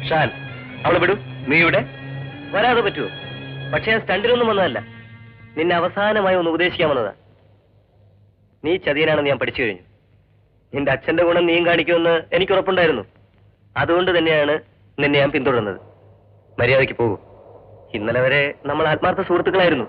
ഷാൻ, അവളെ വിടൂ. നീ ഇവിടെ വരാതെ പറ്റുമോ? പക്ഷെ ഞാൻ സ്റ്റണ്ടിലൊന്നും വന്നതല്ല, നിന്നെ അവസാനമായി ഒന്ന് ഉപദേശിക്കാൻ വന്നതാ. നീ ചതിയനാണെന്ന് ഞാൻ പഠിച്ചു കഴിഞ്ഞു. നിന്റെ അച്ഛന്റെ ഗുണം നീയും കാണിക്കുമെന്ന് എനിക്ക് ഉറപ്പുണ്ടായിരുന്നു. അതുകൊണ്ട് തന്നെയാണ് നിന്നെ ഞാൻ പിന്തുടർന്നത്. മര്യാദയ്ക്ക് പോകൂ. ഇന്നലെ വരെ നമ്മൾ ആത്മാർത്ഥ സുഹൃത്തുക്കളായിരുന്നു.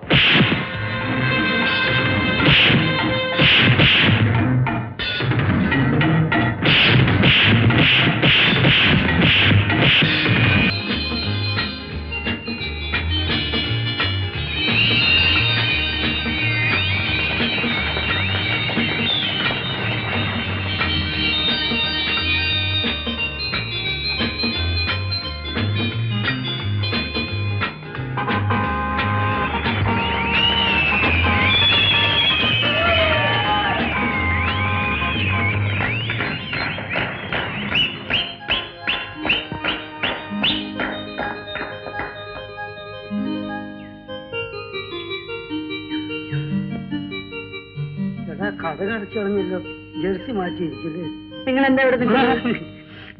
ജേഴ്സി മാറ്റിയിരിക്കില്ലേ? നിങ്ങൾ എന്താ ഇവിടെ?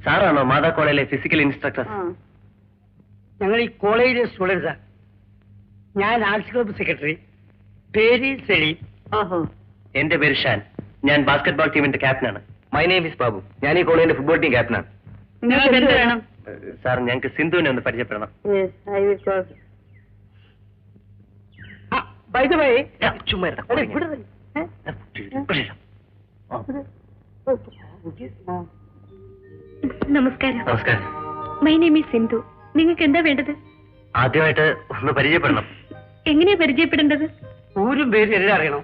സാറാണോ മാതാ കോളേജിലെ ഫിസിക്കൽ ഇൻസ്ട്രക്ടർ? ഞങ്ങൾ ഈ കോളേജിലെ സ്റ്റുഡൻസാ. ഞാൻ ആർട്സ് ക്ലബ് സെക്രട്ടറി. പേര് സലീം. എന്റെ പേര് ഷാൻ. ഞാൻ ബാസ്കറ്റ്ബോൾ ടീമിന്റെ ക്യാപ്റ്റനാണ്. My name is Babu. ഞാൻ ഈ കോളേജിന്റെ ഫുട്ബോൾ ടീം ക്യാപ്റ്റനാണ്. സാർ, ഞങ്ങൾക്ക് സിന്ധുവിനെ ഒന്ന് പരിചയപ്പെടണം. നമസ്കാരം. നമസ്കാരം. My name is Sindhu. നിങ്ങൾക്ക് എന്താ വേണ്ടത്? ആദ്യമായിട്ട് ഒന്ന് പരിചയപ്പെടണം. എങ്ങനെയാ പരിചയപ്പെടേണ്ടത്? ഊരും പേരും എല്ലാം അറിയണം.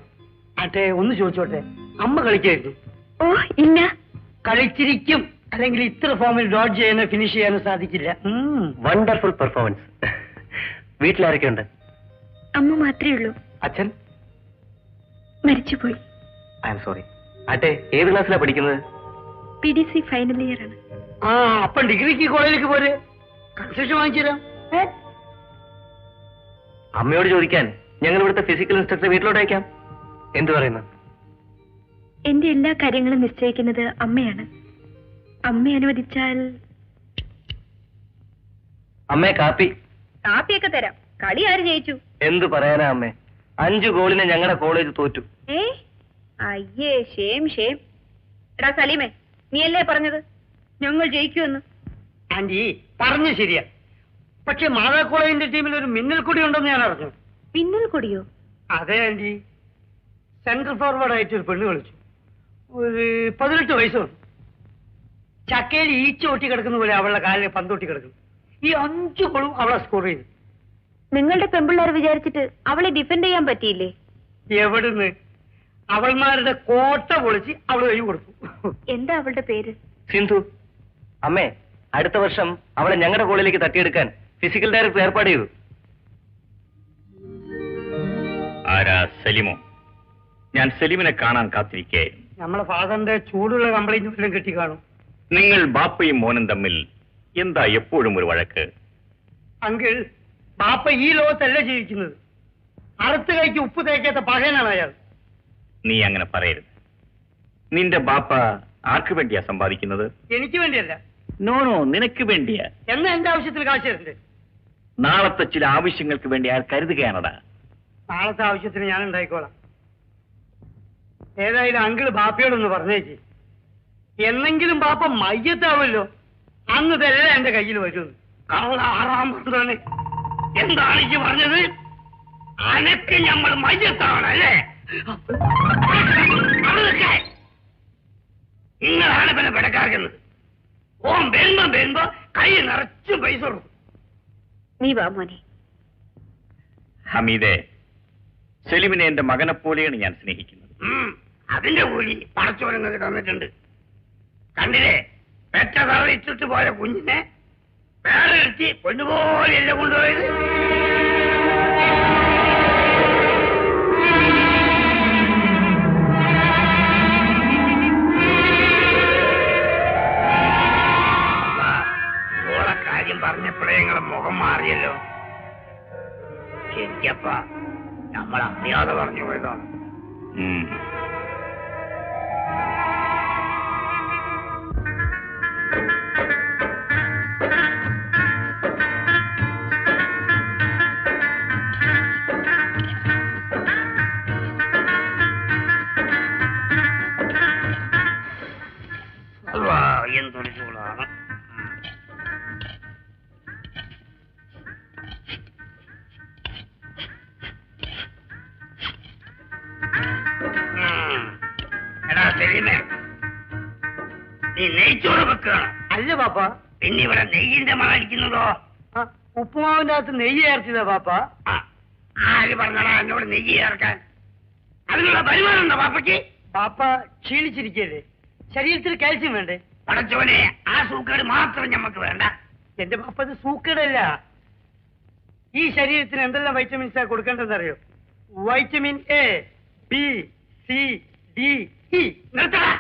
അട്ടെ, ഒന്ന് ചോദിച്ചോട്ടെ, അമ്മ കളിക്കായിരുന്നു? ഓ ഇല്ല. കളിച്ചിരിക്കും, അല്ലെങ്കിൽ ഇത്ര ഫോമിൽ ഡോട്ട് ചെയ്യാനോ ഫിനിഷ് ചെയ്യാനോ സാധിക്കില്ല. Wonderful performance. വീട്ടിലാരൊക്കെ ഉണ്ട്? അമ്മ മാത്രമേ ഉള്ളൂ. അച്ഛൻ മരിച്ചുപോയി. I am sorry. ആട്ടെ, ഏത് ക്ലാസ്സിലാണ് പഠിക്കുന്നത്? PDC ഫൈനൽ ഇയർ ആണ്. അപ്പം ഡിഗ്രിക്ക് കോളേജിലേക്ക് പോരെ, കൺസെഷൻ വാങ്ങിച്ചുതരാം. അമ്മയോട് ചോദിക്കാൻ ഞങ്ങൾ ഇവിടുത്തെ ഫിസിക്കൽ ഇൻസ്ട്രക്ടർ വീട്ടിലോട്ട് അയക്കാം. എന്തു പറയുന്നു? എന്റെ എല്ലാ കാര്യങ്ങളും നിശ്ചയിക്കുന്നത് അമ്മയാണ്. അമ്മ അനുവദിച്ചാൽ. അമ്മേ, കാപ്പി. കാപ്പിയൊക്കെ തരാം. കളി ആര് ജയിച്ചു? എന്തു പറയാനാ അമ്മേ, 5 ഗോളിന് ഞങ്ങളുടെ കോളേജ് തോറ്റു. അയ്യേ, ഷേം ഷേം. എടാ സലീമേ, നീയല്ലേ പറഞ്ഞത് ഞങ്ങൾ ജയിക്കുമെന്ന്? ആന്റി പറഞ്ഞു ശരിയാ. പക്ഷെ മാതാ കോളേജിന്റെ ടീമിൽ ഒരു മിന്നൽ കൊടി ഉണ്ടെന്ന് ഞാൻ അറിഞ്ഞു. മിന്നൽ കൊടിയോ? അതെ ആന്റി. സെൻട്രൽ ഫോർവേഡ് ആയിട്ട് ഒരു പെണ്ണ് കളിച്ചു. ഒരു 18 വയസ്സ് വന്നു. ചക്കയിൽ ഈച്ച ഒട്ടി കിടക്കുന്ന പോലെ അവളുടെ കാലിൽ പന്തൊട്ടി കിടക്കുന്നു. ഈ 5 ഗോളും അവളെ സ്കോർ ചെയ്തു. നിങ്ങളുടെ പെമ്പിള്ളേർ വിചാരിച്ചിട്ട് അവളെ ഡിഫെൻഡ് ചെയ്യാൻ പറ്റിയില്ലേ? എവിടുന്ന്? അവൾമാരുടെ കോട്ട പൊളിച്ച് അവള് കൈ കൊടുത്തു. എന്താ അവളുടെ പേര്? സിന്ധു. അമ്മേ, അടുത്ത വർഷം അവളെ ഞങ്ങളുടെ കോളേജിലേക്ക് തട്ടിയെടുക്കാൻ ഫിസിക്കൽ ഡയറക്ടർ ഏർപ്പാട് ചെയ്തു. ആരാ? സലീമോ? ഞാൻ സലീമിനെ കാണാൻ കാത്തിരിക്കുകയായിരുന്നു. നമ്മളെ ഫാദറിന്റെ ചൂടുള്ള കംപ്ലൈന്റ് വല്ലതും കിട്ടി കാണും. നിങ്ങൾ ബാപ്പയും മോനും തമ്മിൽ എന്താ എപ്പോഴും ഒരു വഴക്ക്? അങ്കിൾ, ബാപ്പ ഈ ലോകത്തല്ല ജീവിക്കുന്നത്. അറുത്ത് കൈക്ക് ഉപ്പ് തേക്കാത്ത പകയനാണ് അയാൾ. നീ അങ്ങനെ പറയരുത്. നിന്റെ ബാപ്പ ആർക്ക് വേണ്ടിയാ സമ്പാദിക്കുന്നത്? എനിക്ക് വേണ്ടിയല്ല. നോ, നിനക്ക് വേണ്ടിയാ. എന്നാ എന്റെ ആവശ്യത്തിന് കാശ് തരണ്ടേ? നാളത്തെ ചില ആവശ്യങ്ങൾക്ക് വേണ്ടി അയാൾ കരുതുകയാണടാ. നാളത്തെ ആവശ്യത്തിന് ഞാൻ ഉണ്ടായിക്കോളാം. ഏതായാലും അങ്കിള് ബാപ്പയോടൊന്ന് പറഞ്ഞേക്ക്. എന്നെങ്കിലും ബാപ്പ മയ്യത്താവല്ലോ, അന്ന് ഇതെല്ലാം എന്റെ കയ്യിൽ വരുമെന്ന്. കള്ള 6-ാം പന്ത്രണ്ട്. എന്താണ് ഈ പറഞ്ഞത്? അനക്ക് നമ്മൾ മയ്യത്താവണല്ലേ? നിങ്ങളാണ് പിന്നെ പിടക്കാക്കുന്നത്. ഓൻ വരുമ്പോ കൈ നിറച്ചും പൈസ കൊടുക്കും. നീ വാ മോനെ. ഹമീദെ, സലീമിനെ എന്റെ മകനെ പോലെയാണ് ഞാൻ സ്നേഹിക്കുന്നത്. അതിന്റെ കൂലി പടച്ചോരങ്ങൾക്ക് തന്നിട്ടുണ്ട്. കണ്ടില്ലേ, പെറ്റ തറയിച്ചിട്ട് പോയ കുഞ്ഞിനെ വേറെ ഇറച്ചി പൊന്നുപോലെയല്ല കൊണ്ടുപോയത്. ഓളെ കാര്യം പറഞ്ഞപ്പോഴേ നിങ്ങളെ മുഖം മാറിയല്ലോ. ശരിക്കപ്പ നമ്മൾ അറിയാതെ പറഞ്ഞു പോയതാണ്. വെക്കണം. അല്ല പാപ്പ. പിന്നെ ഇവിടെ നെയ്യിന്റെ മണടിക്കുന്നതോ? ഉപ്പുമാവിന്റെ അകത്ത് നെയ്യ് ചേർത്തില്ല പാപ്പ. ആര് പറഞ്ഞടാ എന്നോട് നെയ്യ് ചേർക്കാൻ? അതിനുള്ള വരുമാനമുണ്ടോ പാപ്പയ്ക്ക്? പാപ്പ ക്ഷീണിച്ചിരിക്കല്ലേ, ശരീരത്തിൽ കാൽസ്യം വേണ്ടേ? പടച്ചോനെ, ആ സൂക്കേട് മാത്രം ഞമ്മക്ക് വേണ്ട. എന്റെ പാപ്പ ഇത് സൂക്കേടല്ല. ഈ ശരീരത്തിന് എന്തെല്ലാം വൈറ്റമിൻസാ കൊടുക്കേണ്ടതെന്ന് അറിയോ? Vitamin A, B, C, D, E. നിർത്തടാ,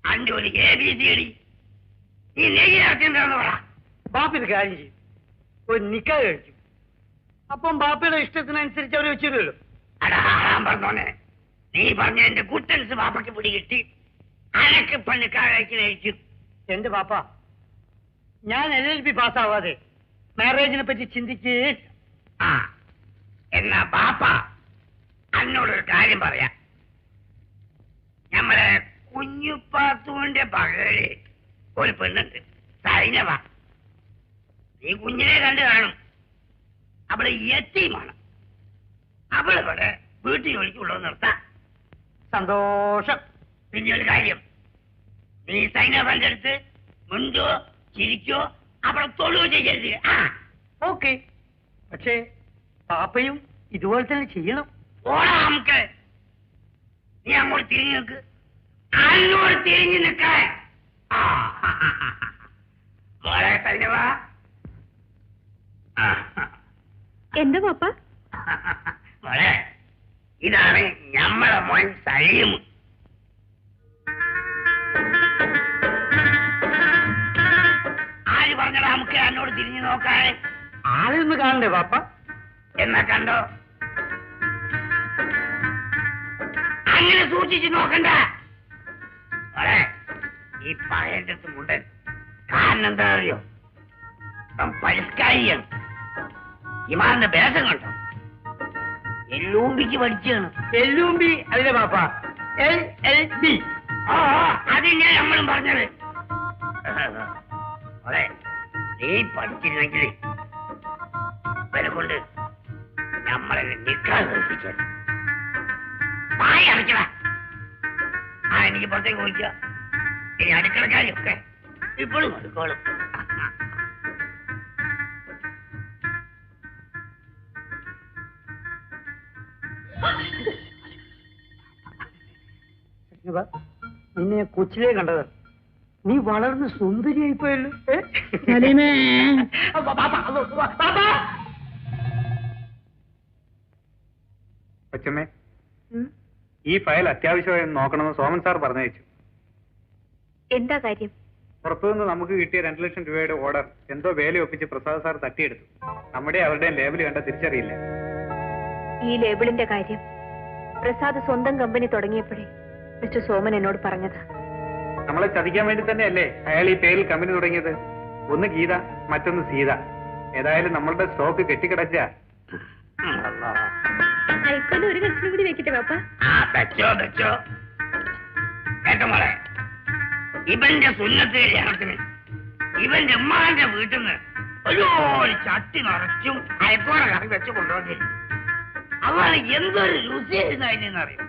അന്റെ ഒരു ABCD. നീ നെയ്യ് ചേർത്തിണ്ടെന്ന് പറ. ബാപ്പ ഇത് കാര്യം ചെയ്യും, ഒരു നിക്കാഹ് കഴിക്കും. അപ്പം ബാപ്പയുടെ ഇഷ്ടത്തിനനുസരിച്ച് അവർ വെച്ചിരുമല്ലോ. അടാ പറഞ്ഞോനെ, നീ പറഞ്ഞ എന്റെ കുട്ടൻസ് ബാപ്പയ്ക്ക് പിടി കിട്ടി. അനക്ക് പെണ്ണ് കഴിക്കും. എന്റെ പാപ്പ, ഞാൻ LLB പാസ്സാവാതെ മാരേജിനെ പറ്റി ചിന്തിക്കേ. എന്നാ പാപ്പ എന്നോടൊരു കാര്യം പറയാം. നമ്മളെ കുഞ്ഞുപാത്തുവിന്റെ പകല് ഒരു പെണ്ണുണ്ട്, സൈനവ. നീ കുഞ്ഞിനെ കണ്ടു കാണും. അവള് യത്തീമാണ്. അവളിവിടെ വീട്ടിൽ ജോലിക്കുള്ളത് നിർത്താം. സന്തോഷം. പിന്നെ ഒരു കാര്യം, നീ സൈനവന്റെ അടുത്ത് മുണ്ടോ ചിരിക്കോ അവിടെ തൊഴുകയോ ചെയ്യരുത്. ഓക്കെ, പക്ഷേ പാപ്പയും ഇതുപോലെ തന്നെ ചെയ്യണം. ഓടാ നമുക്ക്. നീ അങ്ങോട്ട് തിരിഞ്ഞു നിൽക്ക്, അങ്ങോട്ട് തിരിഞ്ഞു നിൽക്കാൻ. മോളെ സൈനവ. എന്താ പാപ്പ? മോളെ, ഇതാണ് ഞമ്മളെ മോൻ സലീം. ആര് പറഞ്ഞടാ നമുക്ക് എന്നോട് തിരിഞ്ഞു നോക്കാൻ? ആളൊന്ന് കാണണ്ടേ പാപ്പ? എന്നാ കണ്ടോ. അങ്ങനെ സൂക്ഷിച്ചു നോക്കണ്ട. ഈ പഴയന്റെ മുണ്ടൻ കാരണം എന്താ അറിയോ? പരിഷ്കാരിയാണ്. ഇമാറിന്റെ ഭേദം കണ്ടോ? എല്ലൂമ്പിക്ക് പഠിച്ചാണ്. എല്ലൂമ്പി അല്ലേ പാപ്പ? LLB. അതിനെ നമ്മളും പറഞ്ഞത്. അതെ, നീ പഠിച്ചിരുന്നെങ്കിൽ ഇവരെ കൊണ്ട് നമ്മളെ നിൽക്കാൻ നിർത്തിച്ചത്. പായ അടയ്ക്കട. എനിക്ക് പുറത്തേക്ക് പോയിക്കുക. ഇനി അടുക്കളക്കാരൊക്കെ ഇപ്പോഴും അടുക്കോളും. നിന്നെ കൊച്ചിലേ കണ്ടത്. നീ വളർന്ന് സുന്ദരിയായിപ്പോയല്ലോ. കൊച്ചമ്മേ, ഈ ഫയൽ അത്യാവശ്യമായി നോക്കണമെന്ന് സോമൻ സാർ പറഞ്ഞയച്ചു. എന്താ കാര്യം? പുറത്തുനിന്ന് നമുക്ക് കിട്ടിയ 2 ലക്ഷം രൂപയുടെ ഓർഡർ എന്തോ വേല ഒപ്പിച്ച് പ്രസാദ് സാർ തട്ടിയെടുത്തു. നമ്മുടെ അവരുടെയും ലേബിൾ കണ്ട തിരിച്ചറിയില്ല. ഈ ലേബിളിന്റെ കാര്യം പ്രസാദ് സ്വന്തം കമ്പനി തുടങ്ങിയപ്പോഴേ മിസ്റ്റർ സോമൻ എന്നോട് പറഞ്ഞതാ. നമ്മളെ ചതിക്കാൻ വേണ്ടി തന്നെയല്ലേ അയാൾ ഈ പേരിൽ കമ്പനി തുടങ്ങിയത്? ഒന്ന് ഗീത, മറ്റൊന്ന് സീത. ഏതായാലും നമ്മളുടെ സ്റ്റോക്ക് കെട്ടിക്കിടച്ച. ഒരു കണക്കിനും കൂടി വെക്കട്ടെ പാപ്പ. കേട്ടോ മോളെ, ഇവന്റെ സുന്നത്ത് കല്യാണത്തിന് ഇവന്റെ ഉമ്മാന്റെ വീട്ടിൽ നിന്ന് ഒരു ചട്ടി നിറച്ചും അയക്കോറ കറി വെച്ച് കൊണ്ടുവന്നില്ല. അവള് എന്തൊരു രുചിയായിരുന്നു അതിനെന്നറിയും.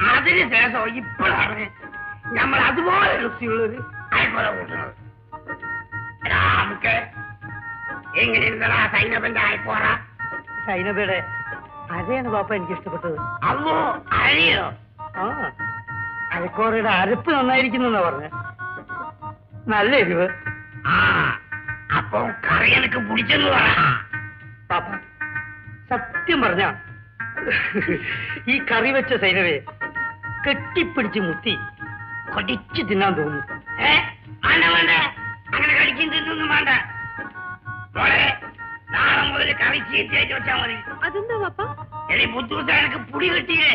അതിന് ശേഷം ഇപ്പോഴാണ് നമ്മൾ അതുപോലെ രുചിയുള്ളൊരു അയക്കോറ കൂട്ടുന്നത്. നമുക്ക് എങ്ങനെയുണ്ടടാ സൈനബന്റെ അയക്കോറ? സൈനബയുടെ അരയാണ് പാപ്പ എനിക്ക് ഇഷ്ടപ്പെട്ടത്. അല്ലോ അരിയോ? അയക്കോറയുടെ അരപ്പ് നന്നായിരിക്കുന്നെന്നാ പറഞ്ഞ. നല്ല എരിവ്. അപ്പൊ കറി എനിക്ക് പിടിച്ചെന്ന് പറ പാപ്പ. സത്യം പറഞ്ഞ ഈ കറി വെച്ച സൈനവയെ കെട്ടിപ്പിടിച്ച് മുത്തി കടിച്ചു തിന്നാൻ തോന്നുന്നു. വേണ്ട, അങ്ങനെ കടിക്കും തിന്നൊന്നും വേണ്ട മോളെ. നാളെ മുതൽ കറി ചീത്തയായിട്ട് വെച്ചാൽ മതി. അതെന്താ പാപ്പ? എടി ബുദ്ധൂസ, എനിക്ക് പുടി കിട്ടിയില്ലേ?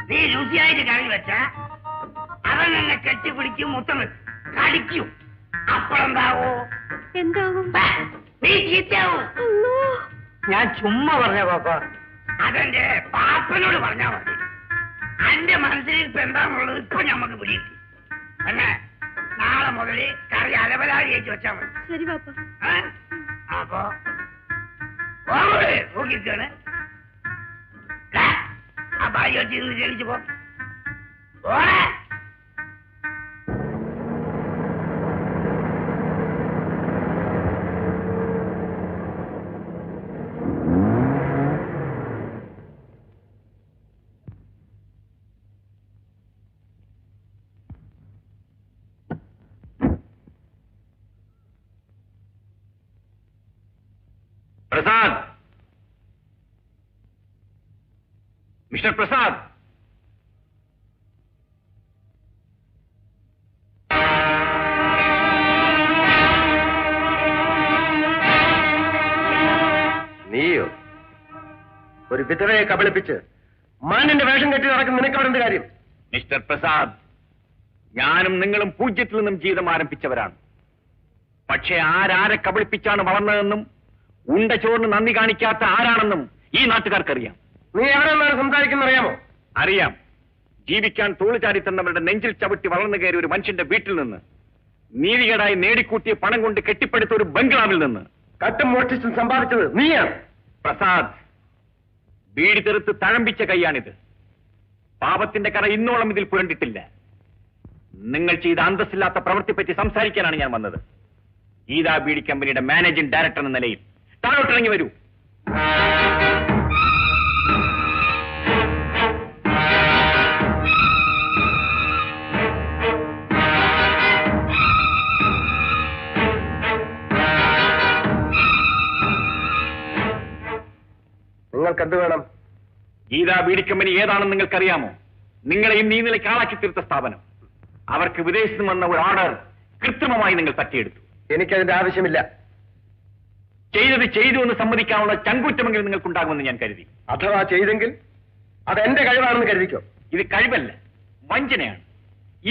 നീ രുചിയായിട്ട് കറി വെച്ച അവൻ എന്നെ കെട്ടിപ്പിടിക്കും, മുത്തം കടിക്കും. അപ്പോഴെന്താവോ? എന്താകും? നീ ചീത്തയാവും. ഞാൻ ചുമ്മാ പറഞ്ഞ പാപ്പ. അതെന്റെ പാപ്പനോട് പറഞ്ഞാ മതി. എന്റെ മനസ്സിൽ ഇപ്പൊ എന്താണുള്ളത് ഇപ്പൊ ഞമ്മക്ക് പിടികിട്ടി. അല്ലേ? നാളെ മുതൽ കറി അലവലാഴിയേറ്റ് വെച്ചാൽ മതി. ശരി പാപ്പ. അപ്പൊ നോക്കിക്കാണ് ആ ഭാര്യ ജനിച്ചു പോ. പ്രസാദ്, മിസ്റ്റർ പ്രസാദ്, നീയോ ഒരു വിധവയെ കബളിപ്പിച്ച് മാനിന്റെ വേഷം കെട്ടി നടക്കുന്ന നിനക്ക് അവിടെ എന്ത് കാര്യം? മിസ്റ്റർ പ്രസാദ്, ഞാനും നിങ്ങളും പൂജ്യത്തിൽ നിന്നും ജീവിതം ആരംഭിച്ചവരാണ്. പക്ഷേ ആരാരെ കബളിപ്പിച്ചാണ് വളർന്നതെന്നും ഉണ്ട ചോറിന് നന്ദി കാണിക്കാത്ത ആരാണെന്നും ഈ നാട്ടുകാർക്കറിയാം. നീ എവിടെ നിന്നാണ് സംസാരിക്കുന്ന അറിയാമോ? അറിയാം. ജീവിക്കാൻ തോള് ചാരി തന്നവരുടെ നെഞ്ചിൽ ചവിട്ടി വളർന്നു കയറിയ ഒരു മനുഷ്യന്റെ വീട്ടിൽ നിന്ന്, നീതികേടായി നേടിക്കൂട്ടിയ പണം കൊണ്ട് കെട്ടിപ്പടുത്ത ഒരു ബംഗ്ലാവിൽ നിന്ന് കട്ടും മോഷ്ടിച്ചും സമ്പാദിച്ചത് നീയാണ്. പ്രസാദ്, വീടി തെറുത്ത് തഴമ്പിച്ച കൈയാണിത്. പാപത്തിന്റെ കറ ഇന്നോളം ഇതിൽ പുരണ്ടിട്ടില്ല. നിങ്ങൾ ചെയ്ത അന്തസ്സില്ലാത്ത പ്രവൃത്തിപ്പറ്റി സംസാരിക്കാനാണ് ഞാൻ വന്നത്. ഗീതാ ബീഡി കമ്പനിയുടെ മാനേജിംഗ് ഡയറക്ടർ എന്ന നിലയിൽ താഴോട്ടിറങ്ങി വരൂ. നിങ്ങൾക്ക് എന്ത് വേണം? ഗീതാ ബീഡി കമ്പനി ഏതാണെന്ന് നിങ്ങൾക്കറിയാമോ? നിങ്ങളെയും ഈ നിലയ്ക്ക് ആളാക്കി തീർത്ത സ്ഥാപനം. അവർക്ക് വിദേശത്ത് നിന്ന് വന്ന ഒരു ഓർഡർ കൃത്രിമമായി നിങ്ങൾ തട്ടിയെടുത്തു. എനിക്കതിന്റെ ആവശ്യമില്ല. ചെയ്തത് ചെയ്തു എന്ന് സമ്മതിക്കാനുള്ള ചങ്കൂറ്റമെങ്കിലും നിങ്ങൾക്കുണ്ടാകുമെന്ന് ഞാൻ കരുതി. അഥവാ ചെയ്തെങ്കിൽ അത് എന്റെ കഴിവാണെന്ന് കരുതിക്കോ. ഇത് കഴിവല്ല, വഞ്ചനയാണ്.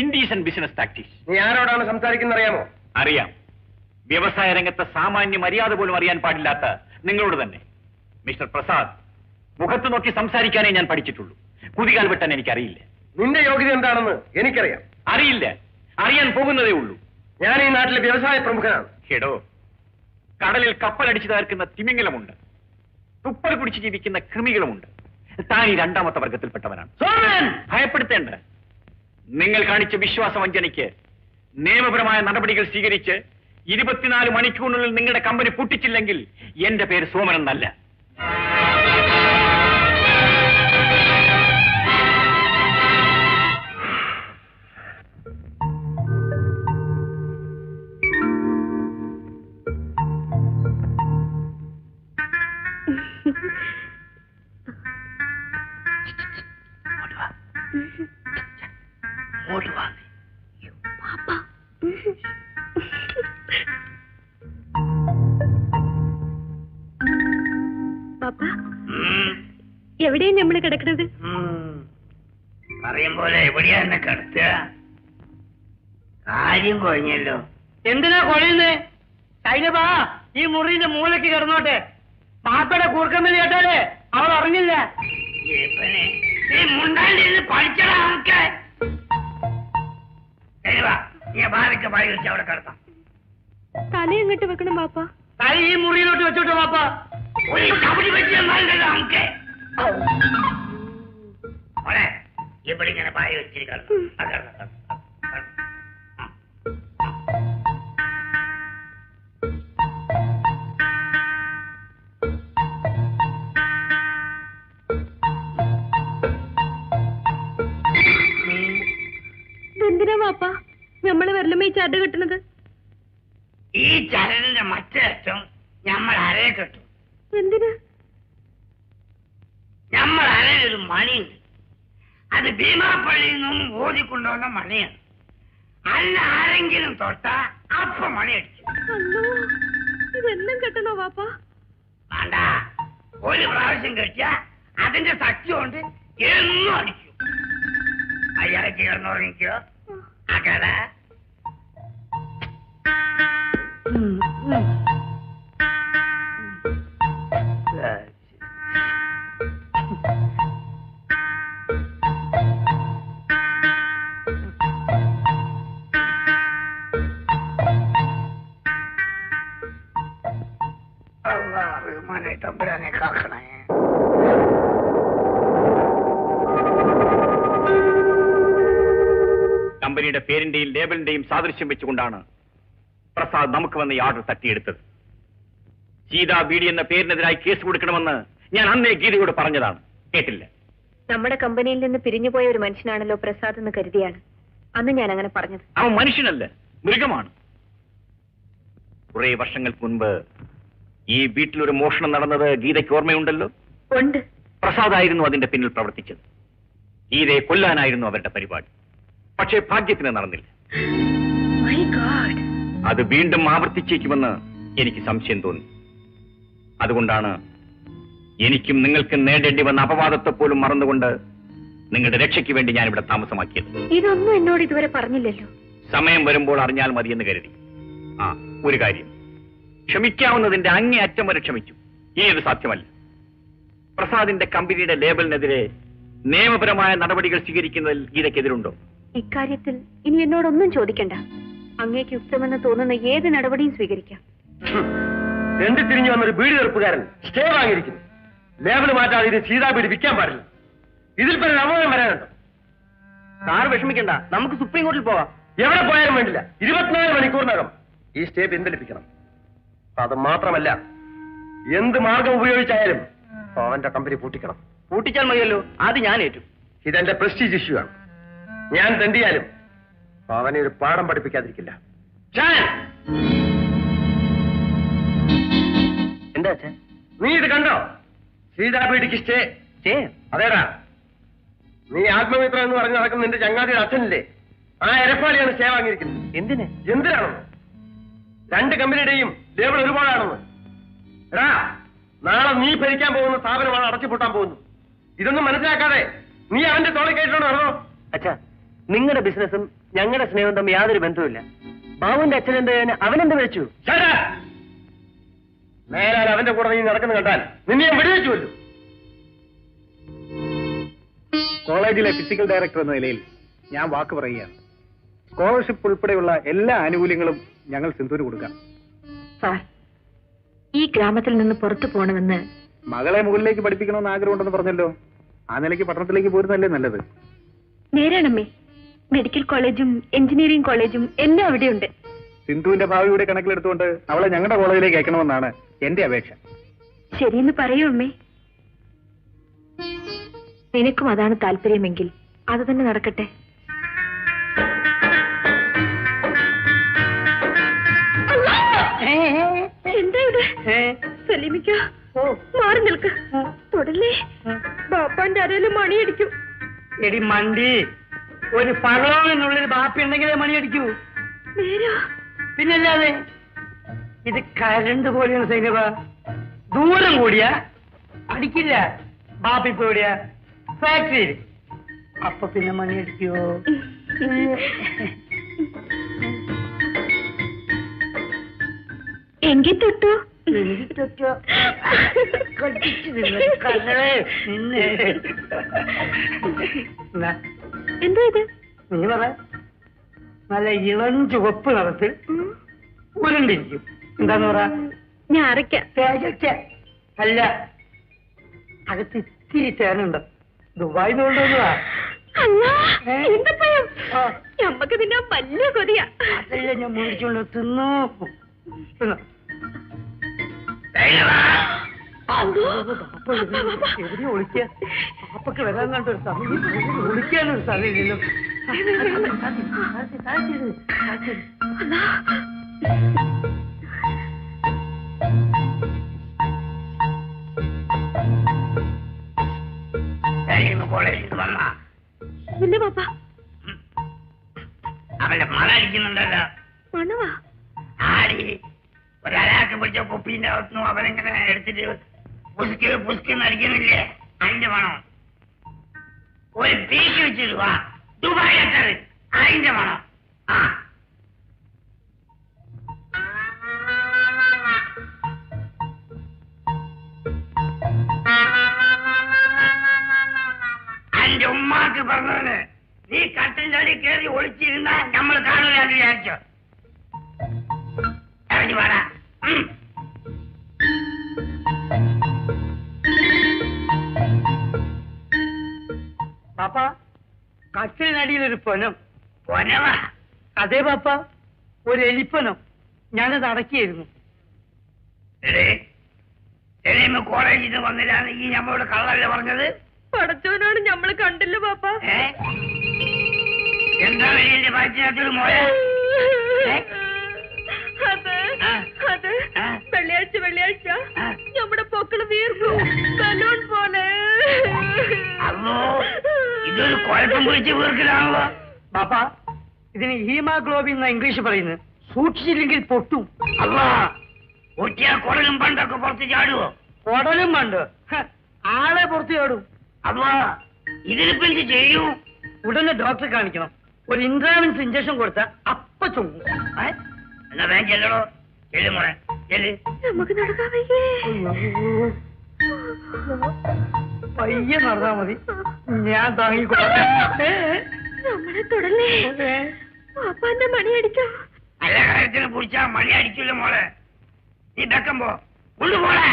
Indecent business tactics. നീ ആരോടാണ് സംസാരിക്കുന്നത് അറിയാമോ? അറിയാം. വ്യവസായ രംഗത്തെ സാമാന്യ മര്യാദ പോലും അറിയാൻ പാടില്ലാത്ത നിങ്ങളോട് തന്നെ. മിസ്റ്റർ പ്രസാദ്, മുഖത്ത് നോക്കി സംസാരിക്കാനേ ഞാൻ പഠിച്ചിട്ടുള്ളൂ. കുതികാൽ വെട്ടാൻ എനിക്കറിയില്ല. നിന്റെ യോഗ്യത എന്താണെന്ന് എനിക്കറിയാം. അറിയില്ല, അറിയാൻ പോകുന്നതേ ഉള്ളൂ. ഞാൻ ഈ നാട്ടിലെ വ്യവസായ പ്രമുഖനാണ്. കേടോ, കടലിൽ കപ്പലടിച്ചു തകർക്കുന്ന തിമിംഗലമുണ്ട്, തുപ്പൽ കുടിച്ച് ജീവിക്കുന്ന കൃമികളുമുണ്ട്. താൻ ഈ രണ്ടാമത്തെ വർഗത്തിൽപ്പെട്ടവനാണ്. ഭയപ്പെടുത്തേണ്ട. നിങ്ങൾ കാണിച്ച വിശ്വാസവഞ്ചനയ്ക്ക് നിയമപരമായ നടപടികൾ സ്വീകരിച്ച് 24 മണിക്കൂറിനുള്ളിൽ നിങ്ങളുടെ കമ്പനി പൊട്ടിച്ചില്ലെങ്കിൽ എന്റെ പേര് സോമൻ എന്നല്ല. എവിടെയാണ് നമ്മള് കിടക്കുന്നത്? പറയും പോലെ എവിടെയാ എന്നെ കിടത്തുക? കാര്യം കുഴഞ്ഞല്ലോ. എന്തിനാ കുഴയുന്നേ? സൈനബാ, ഈ മുറിയുടെ മൂലയ്ക്ക് കിടന്നോട്ടെ. പാപ്പയുടെ കൂർക്കമ്മതി കേട്ടാലേ അവൾ അറിഞ്ഞില്ല. പഠിച്ചടാ നമുക്ക്. നീ ഭാവിക്ക് പഴി വെച്ച് അവിടെ കിടത്താം. തല എങ്ങോട്ട് വെക്കണം പാപ്പ? തല ഈ മുറിയിലോട്ട് വെച്ചോട്ടെ പാപ്പ. ഒരു ചവിടി വെച്ച് നല്ലല്ലോ നമുക്ക്. മോളെ, ഇവിടെ ഇങ്ങനെ പായ വെച്ചിരിക്കണം. എന്തിനാ പാപ്പ നമ്മള് വെറുതെ ഈ ചാട്ട് കെട്ടുന്നത്? ഈ ചരലിന്റെ മറ്റേ അറ്റം നമ്മൾ അരയെ കെട്ടും. എന്തിനാ? നമ്മൾ അരയിലൊരു മണിയുണ്ട്. അത് ഭീമാപ്പള്ളിയിൽ നിന്നും ഓതിക്കൊണ്ടുവന്ന മണിയാണ്. അല്ല ആരെങ്കിലും തൊട്ടാ അപ്പൊ മണി അടിച്ചു. ഇതെന്നും കെട്ടണോ പാപ്പ? വേണ്ട, ഒരു പ്രാവശ്യം കെട്ടിയാ അതിന്റെ ശക്തി കൊണ്ട് എന്നും അടിക്കും. അയാളെ ചേർന്നുറങ്ങിക്കോ. അകട തമ്പുരാനെ കാക്കണേ. കമ്പനിയുടെ പേരിന്റെയും ലേബലിന്റെയും സാദൃശ്യം വെച്ചുകൊണ്ടാണ് പ്രസാദ് നമുക്ക് വന്ന ഈ ഓർഡർ തട്ടിയെടുത്തത്. ഗീതാ ബീഡി എന്ന പേരിനെതിരായി കേസ് കൊടുക്കണമെന്ന് ഞാൻ അന്നേ ഗീതയോട് പറഞ്ഞതാണ്. കേട്ടില്ല. നമ്മുടെ കമ്പനിയിൽ നിന്ന് പിരിഞ്ഞുപോയ ഒരു മനുഷ്യനാണല്ലോ പ്രസാദ് എന്ന് കരുതിയാണ് അന്ന് ഞാൻ അങ്ങനെ പറഞ്ഞത്. അവൻ മനുഷ്യനല്ല, മൃഗമാണ്. കുറെ വർഷങ്ങൾക്ക് മുൻപ് ഈ വീട്ടിലൊരു മോഷണം നടന്നത് ഗീതയ്ക്ക് ഓർമ്മയുണ്ടല്ലോ? ഉണ്ട്. പ്രസാദായിരുന്നു അതിന്റെ പിന്നിൽ പ്രവർത്തിച്ചത്. ഗീതയെ കൊല്ലാനായിരുന്നു അവരുടെ പരിപാടി. പക്ഷേ ഭാഗ്യത്തിന് നടന്നില്ല. My God. അത് വീണ്ടും ആവർത്തിച്ചേക്കുമെന്ന് എനിക്ക് സംശയം തോന്നി. അതുകൊണ്ടാണ് എനിക്കും നിങ്ങൾക്കും നേടേണ്ടി വന്ന അപവാദത്തെ പോലും മറന്നുകൊണ്ട് നിങ്ങളുടെ രക്ഷയ്ക്ക് വേണ്ടി ഞാൻ ഇവിടെ താമസമാക്കിയത്. ഇതൊന്നും എന്നോട് ഇതുവരെ പറഞ്ഞില്ലല്ലോ. സമയം വരുമ്പോൾ അറിഞ്ഞാൽ മതിയെന്ന് കരുതി. ആ, ഒരു കാര്യം, ക്ഷമിക്കാവുന്നതിന്റെ അങ്ങേ അറ്റം വരെ ക്ഷമിച്ചു. ഇനി അത് സാധ്യമല്ല. പ്രസാദിന്റെ കമ്പനിയുടെ ലേബലിനെതിരെ നിയമപരമായ നടപടികൾ സ്വീകരിക്കുന്നതിൽ ഗീതയ്ക്കെതിരുണ്ടോ? ഇക്കാര്യത്തിൽ ഇനി എന്നോടൊന്നും ചോദിക്കണ്ട. അങ്ങേക്ക് യുക്തമെന്ന് തോന്നുന്ന ഏത് നടപടിയും സ്വീകരിക്കാം. എന്ത് തിരിഞ്ഞു വന്നൊരു ബീഡി തെറുപ്പുകാരൻ സ്റ്റേ വാങ്ങിയിരിക്കുന്നു. ലേബൽ മാറ്റാതെ ഇത് സീതാ ബീഡി വിൽക്കാൻ പാടില്ല. ഇതിൽ പിന്നെ അപകടം വരാനുണ്ടോ? സാർ വിഷമിക്കണ്ട, നമുക്ക് സുപ്രീം കോടതിയിൽ പോവാം. എവിടെ പോയാലും വേണ്ടില്ല, 24 മണിക്കൂറിനകം ഈ സ്റ്റേ പിൻവലിപ്പിക്കണം. അത് മാത്രമല്ല, എന്ത് മാർഗം ഉപയോഗിച്ചായാലും അവന്റെ കമ്പനി പൂട്ടിക്കണം. പൂട്ടിച്ചാൽ മതിയല്ലോ, അത് ഞാൻ ഏറ്റു. ഇതെന്റെ പ്രസ്റ്റീജ് ഇഷ്യൂ ആണ്. ഞാൻ തെണ്ടിയാലും അവനെ ഒരു പാഠം പഠിപ്പിക്കാതിരിക്കില്ല. എന്താ അച്ഛൻ? നീ ഇത് കണ്ടോ? സീതാ ബീഡിക്ക് സ്റ്റേ. അതേടാ, നീ ആത്മമിത്രം എന്ന് പറഞ്ഞ് നടക്കുന്ന നിന്റെ ചങ്ങാതിയുടെ അച്ഛനില്ലേ, ആ എരപ്പാളിയാണ് സ്റ്റേ വാങ്ങിയിരിക്കുന്നത്. എന്തിനാണെന്ന്? 2 കമ്പനിയുടെയും ലേബിൾ ഒരുപാടാണെന്ന്. എടാ, നാളെ നീ ഭരിക്കാൻ പോകുന്ന സ്ഥാപനമാണ് അടച്ചുപൂട്ടാൻ പോകുന്നത്. ഇതൊന്നും മനസ്സിലാക്കാതെ നീ അവന്റെ തോളെ കേട്ടിട്ടോ നടന്നോ? അച്ഛാ, നിങ്ങളുടെ ബിസിനസ്സും ഞങ്ങളുടെ സ്നേഹവും തമ്മിൽ യാതൊരു ബന്ധവുമില്ല. ബാബുവിന്റെ അച്ഛൻ എന്ത് അവനെന്ത് വിളിച്ചു? നേരാൽ അവന്റെ കൂടെ നീ നടക്കുന്ന കണ്ടാൽ നിന്നെ ഞാൻ വെടിവെച്ചുവല്ലോ. കോളേജിലെ ഫിസിക്കൽ ഡയറക്ടർ എന്ന നിലയിൽ ഞാൻ വാക്ക് പറയുകയാണ്. സ്കോളർഷിപ്പ് ഉൾപ്പെടെയുള്ള എല്ലാ ആനുകൂല്യങ്ങളും ഞങ്ങൾ സിന്ധുവിന് കൊടുക്കാം. സാർ, ഈ ഗ്രാമത്തിൽ നിന്ന് പുറത്തു പോകണമെന്ന് മകളെ മുകളിലേക്ക് പഠിപ്പിക്കണമെന്ന് ആഗ്രഹമുണ്ടെന്ന് പറഞ്ഞല്ലോ. ആ നിലയ്ക്ക് പട്ടണത്തിലേക്ക് പോരുന്നല്ലേ നല്ലത്. നേരാണമ്മേ. മെഡിക്കൽ കോളേജും എഞ്ചിനീയറിംഗ് കോളേജും എല്ലാം അവിടെയുണ്ട്. സിന്ധുവിന്റെ ഭാവിയുടെ കണക്കിലെടുത്തുകൊണ്ട് അവളെ ഞങ്ങളുടെ കോളേജിലേക്ക് അയക്കണമെന്നാണ് എന്റെ അപേക്ഷ. ശരിയെന്ന് പറയൂ അമ്മേ. നിനക്കും അതാണ് താല്പര്യമെങ്കിൽ അത് തന്നെ നടക്കട്ടെ. എന്താ ഇത്? സലീമിക്ക, മാറി നിൽക്ക്. തൊടല്ലേ, ബാപ്പാന്റെ അരയില് മണിയടിക്കും. എടി മണ്ടി, ഒരു പറവെന്നുള്ളിൽ ബാപ്പി ഉണ്ടെങ്കിലേ മണിയടിക്കൂ. നേരാ? പിന്നല്ലാതെ. ഇത് കരണ്ട് പോലെയാണ് സൈനബ. ദൂരം കൂടിയാ അടിക്കില്ല. ബാപ്പി ഇപ്പൊ എവിടെയാ? ഫാക്ടറിയിൽ. അപ്പൊ പിന്നെ മണിയടിക്കോ? എങ്കിൽ തൊട്ടു. എന്താ ഇത്? നീ പറ. നല്ല ഇളം ചുവപ്പ് നിറത്തിൽ ഉരുണ്ടിരിക്കും. എന്താന്ന് പറ? ഞാൻ അരയ്ക്കാം. അല്ല, അകത്ത് ഇത്തിരി തേനുണ്ട്. ദുബായി കൊണ്ടുവന്നതാ. ഞമ്മക്ക് തിന്നാൻ വലിയ കൊതിയാ. അതല്ല ഞാൻ മേടിച്ചോണ്ട് തിന്നു. എവിടെ ഒളിക്കുക? പാപ്പക്ക് വരാൻ കണ്ടൊരു സമയം, ഒളിക്കാനൊരു സ്ഥലമില്ലല്ലോ. കോളേജിൽ വന്ന ഇല്ല പാപ്പ. അവന്റെ മണടിക്കുന്നുണ്ടല്ലോ. മണവാ? ആടി ഒരാൾക്ക് പിടിച്ച കുപ്പീന്റെ അകത്തുനിന്നും അവനെങ്ങനെ എടുത്തിട്ട് പുസ്കെന്ന് അടിക്കുന്നില്ലേ, അതിന്റെ മണം. ഒരു പീക്ക് വെച്ചിടുവാ ദുബായ് എത്തത്, അതിന്റെ മണം. ആ എന്റെ ഉമ്മാക്ക് പറഞ്ഞവന് നീ കട്ടിന്റെ അടി കയറി ഒളിച്ചിരുന്ന നമ്മൾ കാണുകയാണെന്ന് വിചാരിച്ചോ? ഇറങ്ങി വാടാ. പാപ്പ, കട്ടിലിനടിയിലൊരു പൊനം. പൊനവാ? അതെ പാപ്പ, ഒരു എലിപ്പൊനം. ഞാനത് അടക്കിയായിരുന്നു. കോളേജിൽ നിന്ന് വന്നില്ലാന്ന് ഈ നമ്മളോട് കള്ളല്ലേ പറഞ്ഞത്? പടച്ചവനാണ് ഞമ്മള് കണ്ടില്ല പാപ്പ. എന്താണ് എന്റെ പാറ്റിനകത്തൊരു മോയ? അത് വെള്ളിയാഴ്ച അല്ലോ ഇതൊരു കുഴപ്പം പിടിച്ച് വീർക്കലാണല്ലോ. ബാപ്പ, ഇതിന് ഹീമോഗ്ലോബിൻ എന്ന ഇംഗ്ലീഷ് പറയുന്നത്. സൂക്ഷിച്ചില്ലെങ്കിൽ പൊട്ടും. അല്ല ഒറ്റിയാ കുടലും പണ്ടൊക്കെ പുറത്ത് ചാടുവോ? കുടലും പണ്ട് ആളെ പുറത്ത് ചാടും. അല്ല ഇതിനിപ്പോ എന്ത് ചെയ്യൂ? ഉടനെ ഡോക്ടറെ കാണിക്കണം. ഒരു ഇൻട്രാവൻസ് ഇഞ്ചക്ഷൻ കൊടുത്താൽ അപ്പ ചുങ്ങും. എന്നാ വേഗം ചെല്ലടോ. ചെല്ലു മോളെ ചെല്ല്. നമുക്ക് നടക്കാൻ വയ്യേ. പയ്യെ നടന്നാ മതി, ഞാൻ താങ്ങിക്കൊള്ളാം. നമ്മളെ തുടല്ലേ. പാപ്പാന്റെ മണി അടിച്ചോ? നല്ല കാര്യത്തിന് കുടിച്ചാ മണി അടിക്കില്ല മോളെ. നീ വെക്കുമ്പോ കൊണ്ടുപോളെ.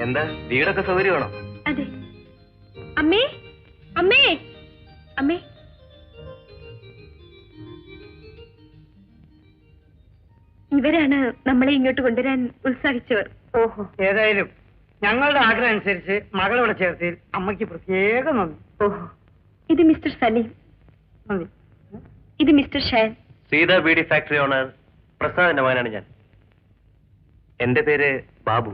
എന്താ വീടൊക്കെ സൗകര്യമാണോ? അതെ. അമ്മേ അമ്മേ അമ്മേ, ഇവരാണ് നമ്മളെ ഇങ്ങോട്ട് കൊണ്ടുവരാൻ ഉത്സാഹിച്ചവർ. ഓഹോ, ഏതായാലും ഞങ്ങളുടെ ആഗ്രഹം അനുസരിച്ച് മകളിവിടെ ചേർത്തിൽ അമ്മയ്ക്ക് പ്രത്യേക നന്ദി. ഓഹോ, ഇത് മിസ്റ്റർ സലീം, നന്ദി. ഇത് mister Shan. Seetha beedi factory owner പ്രസാദിന്റെ മകനാണ് ഞാൻ. എന്റെ പേര് ബാബു.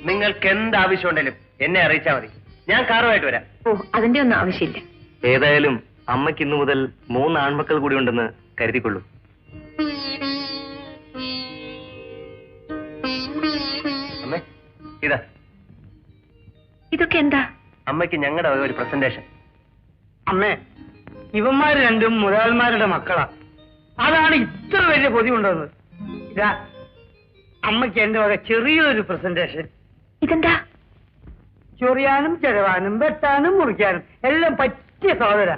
നിങ്ങൾക്ക് എന്ത് ആവശ്യമുണ്ടെങ്കിലും എന്നെ അറിയിച്ചാൽ മതി. ഞാൻ കാറുമായിട്ട് വരാം. ഓ, അതിന്റെ ഒന്നും ആവശ്യമില്ല. ഏതായാലും അമ്മയ്ക്ക് ഇന്നു മുതൽ 3 ആൺമക്കൾ കൂടി ഉണ്ടെന്ന് കരുതിക്കൊള്ളൂ. അമ്മേ, ഇതാ. ഇതൊക്കെ എന്താ? അമ്മയ്ക്ക് ഞങ്ങളുടെ വക ഒരു പ്രസന്റേഷൻ. അമ്മേ, ഇവന്മാര് രണ്ടും മുതലാളിമാരുടെ മക്കളാ. അതാണ് ഇത്ര വലിയ പൊതി കൊണ്ടുവന്നത്. ഇതാ അമ്മയ്ക്ക് എന്റെ വക ചെറിയൊരു പ്രസന്റേഷൻ. ഇതെന്താ? ചൊറിയാനും ചെലവാനും വെട്ടാനും മുറിക്കാനും എല്ലാം പറ്റിയ സാധന.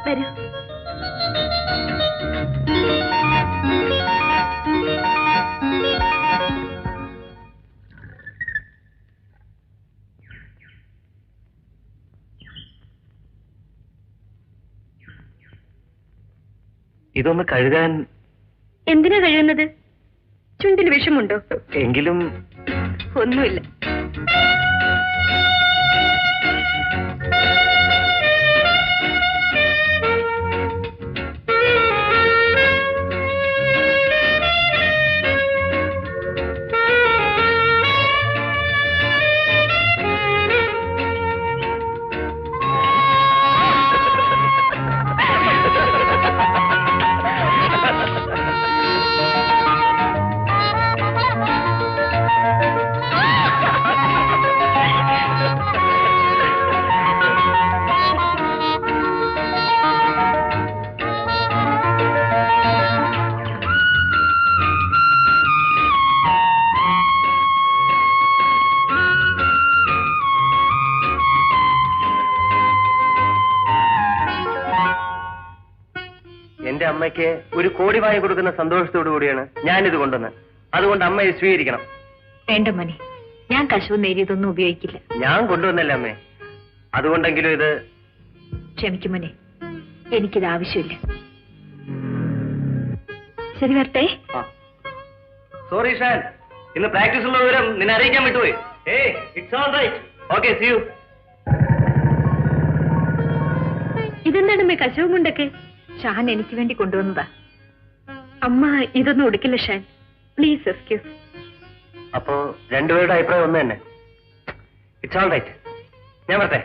വരൂ. ഇതൊന്ന് കഴുകാൻ. എന്തിനാ കഴിയുന്നത്? ചുണ്ടിൽ വിഷമുണ്ടോ? എങ്കിലും ഒന്നുമില്ല. എന്റെ അമ്മയ്ക്ക് ഒരു കോടി വാങ്ങി കൊടുക്കുന്ന സന്തോഷത്തോടു കൂടിയാണ് ഞാനിത് കൊണ്ടുവന്നത്. അതുകൊണ്ട് അമ്മ ഇത് സ്വീകരിക്കണം. വേണ്ട മോനെ, ഞാൻ കശുവ് നേരിയതൊന്നും ഉപയോഗിക്കില്ല. ഞാൻ കൊണ്ടുവന്നല്ലേ അമ്മേ, അതുകൊണ്ടെങ്കിലും ഇത്. ക്ഷമിക്കും മോനെ, എനിക്കിത് ആവശ്യമില്ല. ശരി, വരട്ടെ. സോറി ഷാൻ, ഇന്ന് പ്രാക്ടീസ് ഉള്ള വിവരം നിന്നെ അറിയിക്കാൻ വിട്ടുപോയി. It's all right. Okay, see you. ഇതെന്താണ് അമ്മേ കശവും കൊണ്ടൊക്കെ? ഷാൻ എനിക്ക് വേണ്ടി കൊണ്ടുവന്നതാ. അമ്മ ഇതൊന്നും ഉടുക്കില്ല ഷാൻ, പ്ലീസ് എക്സ്ക്യൂസ്. അപ്പോ രണ്ടുപേരുടെ അഭിപ്രായം ഒന്ന് തന്നെ. It's all right. ഞാൻ വരട്ടെ.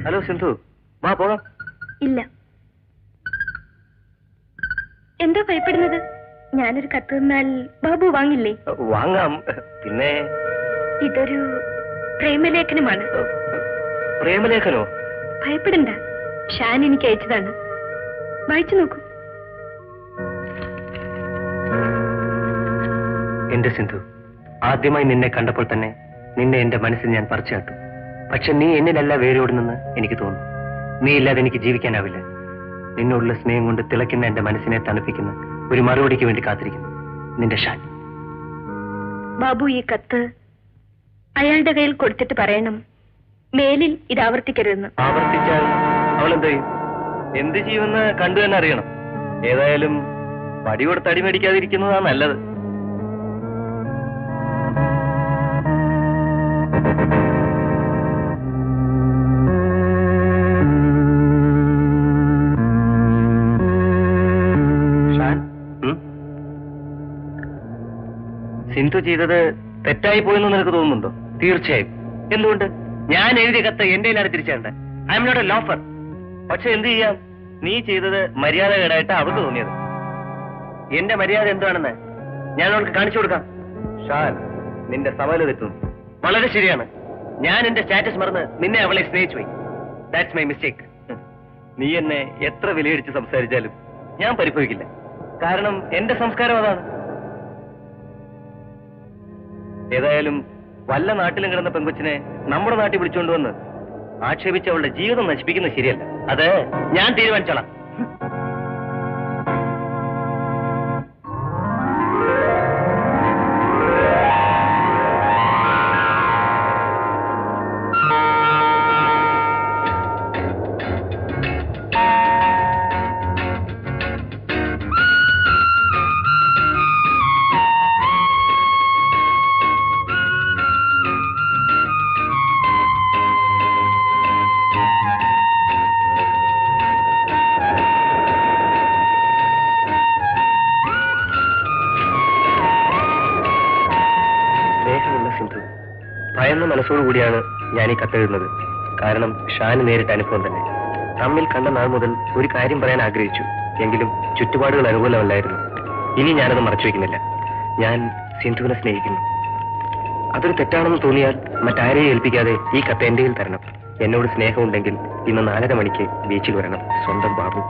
ഹലോ സിന്ധു, വാ പോകാം. ഇല്ല. എന്താ ഭയപ്പെടുന്നത്? ഞാനൊരു കത്ത് തന്നാൽ ബാബു വാങ്ങില്ലേ? വാങ്ങാം. പിന്നെ ഇതൊരു പ്രേമലേഖനമാണ്. പ്രേമലേഖനോ? ഭയപ്പെടണ്ട, ഷാൻ എനിക്ക് അയച്ചതാണ്. വായിച്ചു നോക്കൂ. എന്റെ സിന്ധു, ആദ്യമായി നിന്നെ കണ്ടപ്പോൾ തന്നെ നിന്നെ എന്റെ മനസ്സിൽ ഞാൻ പറിച്ചു നട്ടു. പക്ഷെ നീ എന്നിലല്ല വേരോടുന്നെന്ന് എനിക്ക് തോന്നുന്നു. നീ ഇല്ലാതെ എനിക്ക് ജീവിക്കാനാവില്ല. നിന്നോടുള്ള സ്നേഹം കൊണ്ട് തിളയ്ക്കുന്ന എന്റെ മനസ്സിനെ തണുപ്പിക്കുന്ന ഒരു മറുപടിക്ക് വേണ്ടി കാത്തിരിക്കുന്നു. നിന്റെ ഷാൻ. ബാബു ഈ കത്ത് അയാളുടെ കയ്യിൽ കൊടുത്തിട്ട് പറയണം, മേലിൽ ഇത് ആവർത്തിക്കരുതെന്ന്. ആവർത്തിച്ചാൽ അവൾ എന്ത് ചെയ്യും? എന്ത് ചെയ്യുമെന്ന് കണ്ടു തന്നെ അറിയണം. ഏതായാലും പടി കൊടുത്ത് അടി മേടിക്കാതിരിക്കുന്നതാണ് നല്ലത്. സിന്ധു ചെയ്തത് തെറ്റായി പോയെന്ന് നിനക്ക് തോന്നുന്നുണ്ടോ? തീർച്ചയായും. എന്തുകൊണ്ട്? ഞാൻ എഴുതിയ കത്ത് എന്റെ കയ്യിലാണ് തിരിച്ചേണ്ട. I am not a loafer. പക്ഷെ എന്ത് ചെയ്യാം, നീ ചെയ്തത് മര്യാദകേടായിട്ട് അവൾക്ക് തോന്നിയത്. എന്റെ മര്യാദ എന്താണെന്ന് ഞാൻ അവൾക്ക് കാണിച്ചു കൊടുക്കാം. ഷാൻ, നിന്റെ സമയം തെറ്റുന്നു. വളരെ ശരിയാണ്. ഞാൻ എന്റെ സ്റ്റാറ്റസ് മറന്ന് നിന്നെ അവളെ സ്നേഹിച്ചു പോയി. That's my mistake. നീ എന്നെ എത്ര വിലയിടിച്ച് സംസാരിച്ചാലും ഞാൻ പരിഭവിക്കില്ല. കാരണം എന്റെ സംസ്കാരം അതാണ്. ഏതായാലും വല്ല നാട്ടിലും കിടന്ന പെൺകൊച്ചിനെ നമ്മുടെ നാട്ടിൽ വിളിച്ചുകൊണ്ടുവന്ന് ആക്ഷേപിച്ച് അവളുടെ ജീവിതം നശിപ്പിക്കുന്നത് ശരിയല്ല. അത് ഞാൻ തീരുമാനിച്ചോളാം. ഭയന്ന മനസ്സോടുകൂടിയാണ് ഞാൻ ഈ കത്തെഴുതുന്നത്. കാരണം ഷാന് നേരിട്ട അനുഭവം തന്നെ. തമ്മിൽ കണ്ട നാൾ മുതൽ ഒരു കാര്യം പറയാൻ ആഗ്രഹിച്ചു. എങ്കിലും ചുറ്റുപാടുകൾ അനുകൂലമല്ലായിരുന്നു. ഇനി ഞാനത് മറച്ചു വയ്ക്കുന്നില്ല. ഞാൻ സിന്ധുവിനെ സ്നേഹിക്കുന്നു. അതൊരു തെറ്റാണെന്ന് തോന്നിയാൽ മറ്റാരെയും ഏൽപ്പിക്കാതെ ഈ കത്ത് എന്റെ കയ്യിൽ തരണം. എന്നോട് സ്നേഹമുണ്ടെങ്കിൽ ഇന്ന് 4:30 മണിക്ക് ബീച്ചിൽ വരണം. സ്വന്തം ബാബു.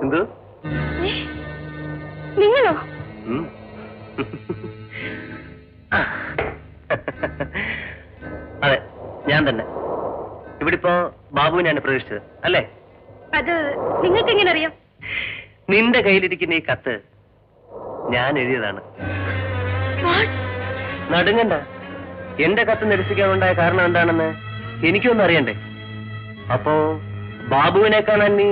സിന്ധു, നിങ്ങളോ? അതെ, ഞാൻ തന്നെ. ഇവിടിപ്പോ ബാബുവിനെയാണ് പ്രതീക്ഷിച്ചത് അല്ലേ? അത് നിങ്ങൾക്ക് എങ്ങനെ അറിയാം? നിന്റെ കയ്യിലിരിക്കുന്ന ഈ കത്ത് ഞാൻ എഴുതിയതാണ്. നടുങ്ങണ്ട. എന്റെ കത്ത് നിരസിക്കാനുണ്ടായ കാരണം എന്താണെന്ന് എനിക്കൊന്നും അറിയണ്ടേ? അപ്പോ ബാബുവിനെ കാണാൻ നീ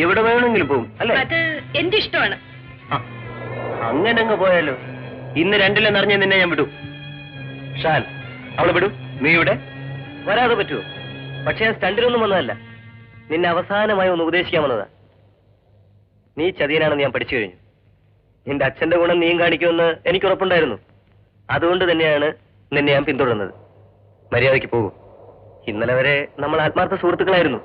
എവിടെ വേണമെങ്കിലും പോകും അല്ലേ? അത് എന്റെ ഇഷ്ടമാണ്. അങ്ങനെ അങ്ങ് പോയാലോ? ഇന്ന് 2:00 നിന്നെ ഞാൻ വിടും. ഷാൻ, അവളെ വിടും. നീ ഇവിടെ വരാതെ പറ്റുമോ? പക്ഷെ ഞാൻ സ്റ്റണ്ടിലൊന്നും വന്നതല്ല. നിന്നെ അവസാനമായി ഒന്ന് ഉപദേശിക്കാൻ വന്നതാ. നീ ചതിയനാണെന്ന് ഞാൻ പഠിച്ചു കഴിഞ്ഞു. നിന്റെ അച്ഛന്റെ ഗുണം നീയും കാണിക്കുമെന്ന് എനിക്ക് ഉറപ്പുണ്ടായിരുന്നു. അതുകൊണ്ട് തന്നെയാണ് നിന്നെ ഞാൻ പിന്തുടർന്നത്. മര്യാദയ്ക്ക് പോകും. ഇന്നലെ വരെ നമ്മൾ ആത്മാർത്ഥ സുഹൃത്തുക്കളായിരുന്നു.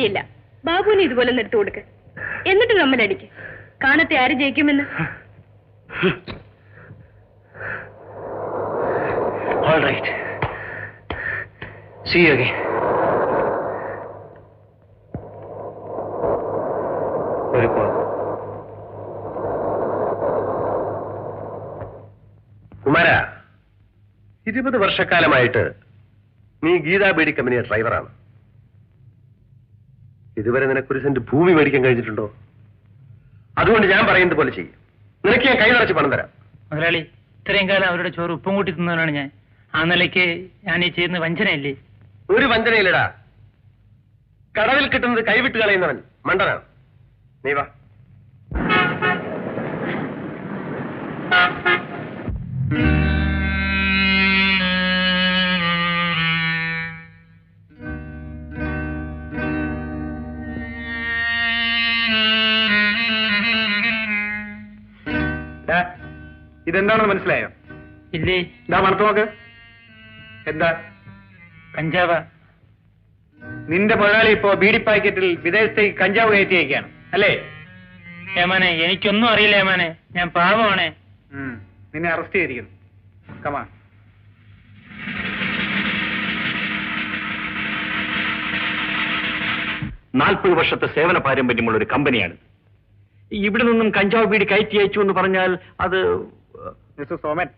ശരിയല്ല. ബാബുവിനെ ഇതുപോലെ നിർത്തി കൊടുക്ക്. എന്നിട്ട് നമ്മളടിക്ക്. കാണത്തെ ആര് ജയിക്കുമെന്ന്. All right. See you again. ഒരു കോൾ. കുമാര, 20 വർഷക്കാലമായിട്ട് നീ ഗീതാ ബീഡി കമ്പനിയെ ഡ്രൈവറാണ്. ഇതുവരെ നിനക്കൊരു സെന്റ് ഭൂമി മേടിക്കാൻ കഴിഞ്ഞിട്ടുണ്ടോ? അതുകൊണ്ട് ഞാൻ പറയുന്നത് പോലെ ചെയ്യും. നിനക്ക് ഞാൻ കൈ നിറച്ച് പണം തരാം. മുതലാളി, ഇത്രയും കാലം അവരുടെ ചോറ് ഉപ്പും കൂട്ടി തിന്നവനാണ് ഞാൻ. ആ നിലയ്ക്ക് ഞാൻ ഈ ചെയ്യുന്ന വഞ്ചനയല്ലേ? ഒരു വഞ്ചനയില്ലടാ. കടവിൽ കിട്ടുന്നത് കൈവിട്ട് കളയുന്നവൻ മണ്ടനാണ്. നീ വാ. ഇതെന്താണെന്ന് മനസ്സിലായോ? ഇല്ലേ. ഇതാ മണത്ത് നോക്ക്. എന്താ? കഞ്ചാവ. നിന്റെ മുതലാളി ഇപ്പോ ബീഡി പാക്കറ്റിൽ വിദേശത്തേക്ക് കഞ്ചാവ് കയറ്റി അയക്കാണ് അല്ലേ? ഏമാനെ, എനിക്കൊന്നും അറിയില്ല ഏമാനെ. ഞാൻ പാവമാണേ. നിന്നെ അറസ്റ്റ് ചെയ്തിരിക്കുന്നു. കമാ. നാൽപ്പത് വർഷത്തെ സേവന പാരമ്പര്യമുള്ള ഒരു കമ്പനിയാണ്. ഇവിടെ നിന്നും കഞ്ചാവ് ബീഡി കയറ്റി അയച്ചു എന്ന് പറഞ്ഞാൽ അത്... മിസ്റ്റർ സോമൻ,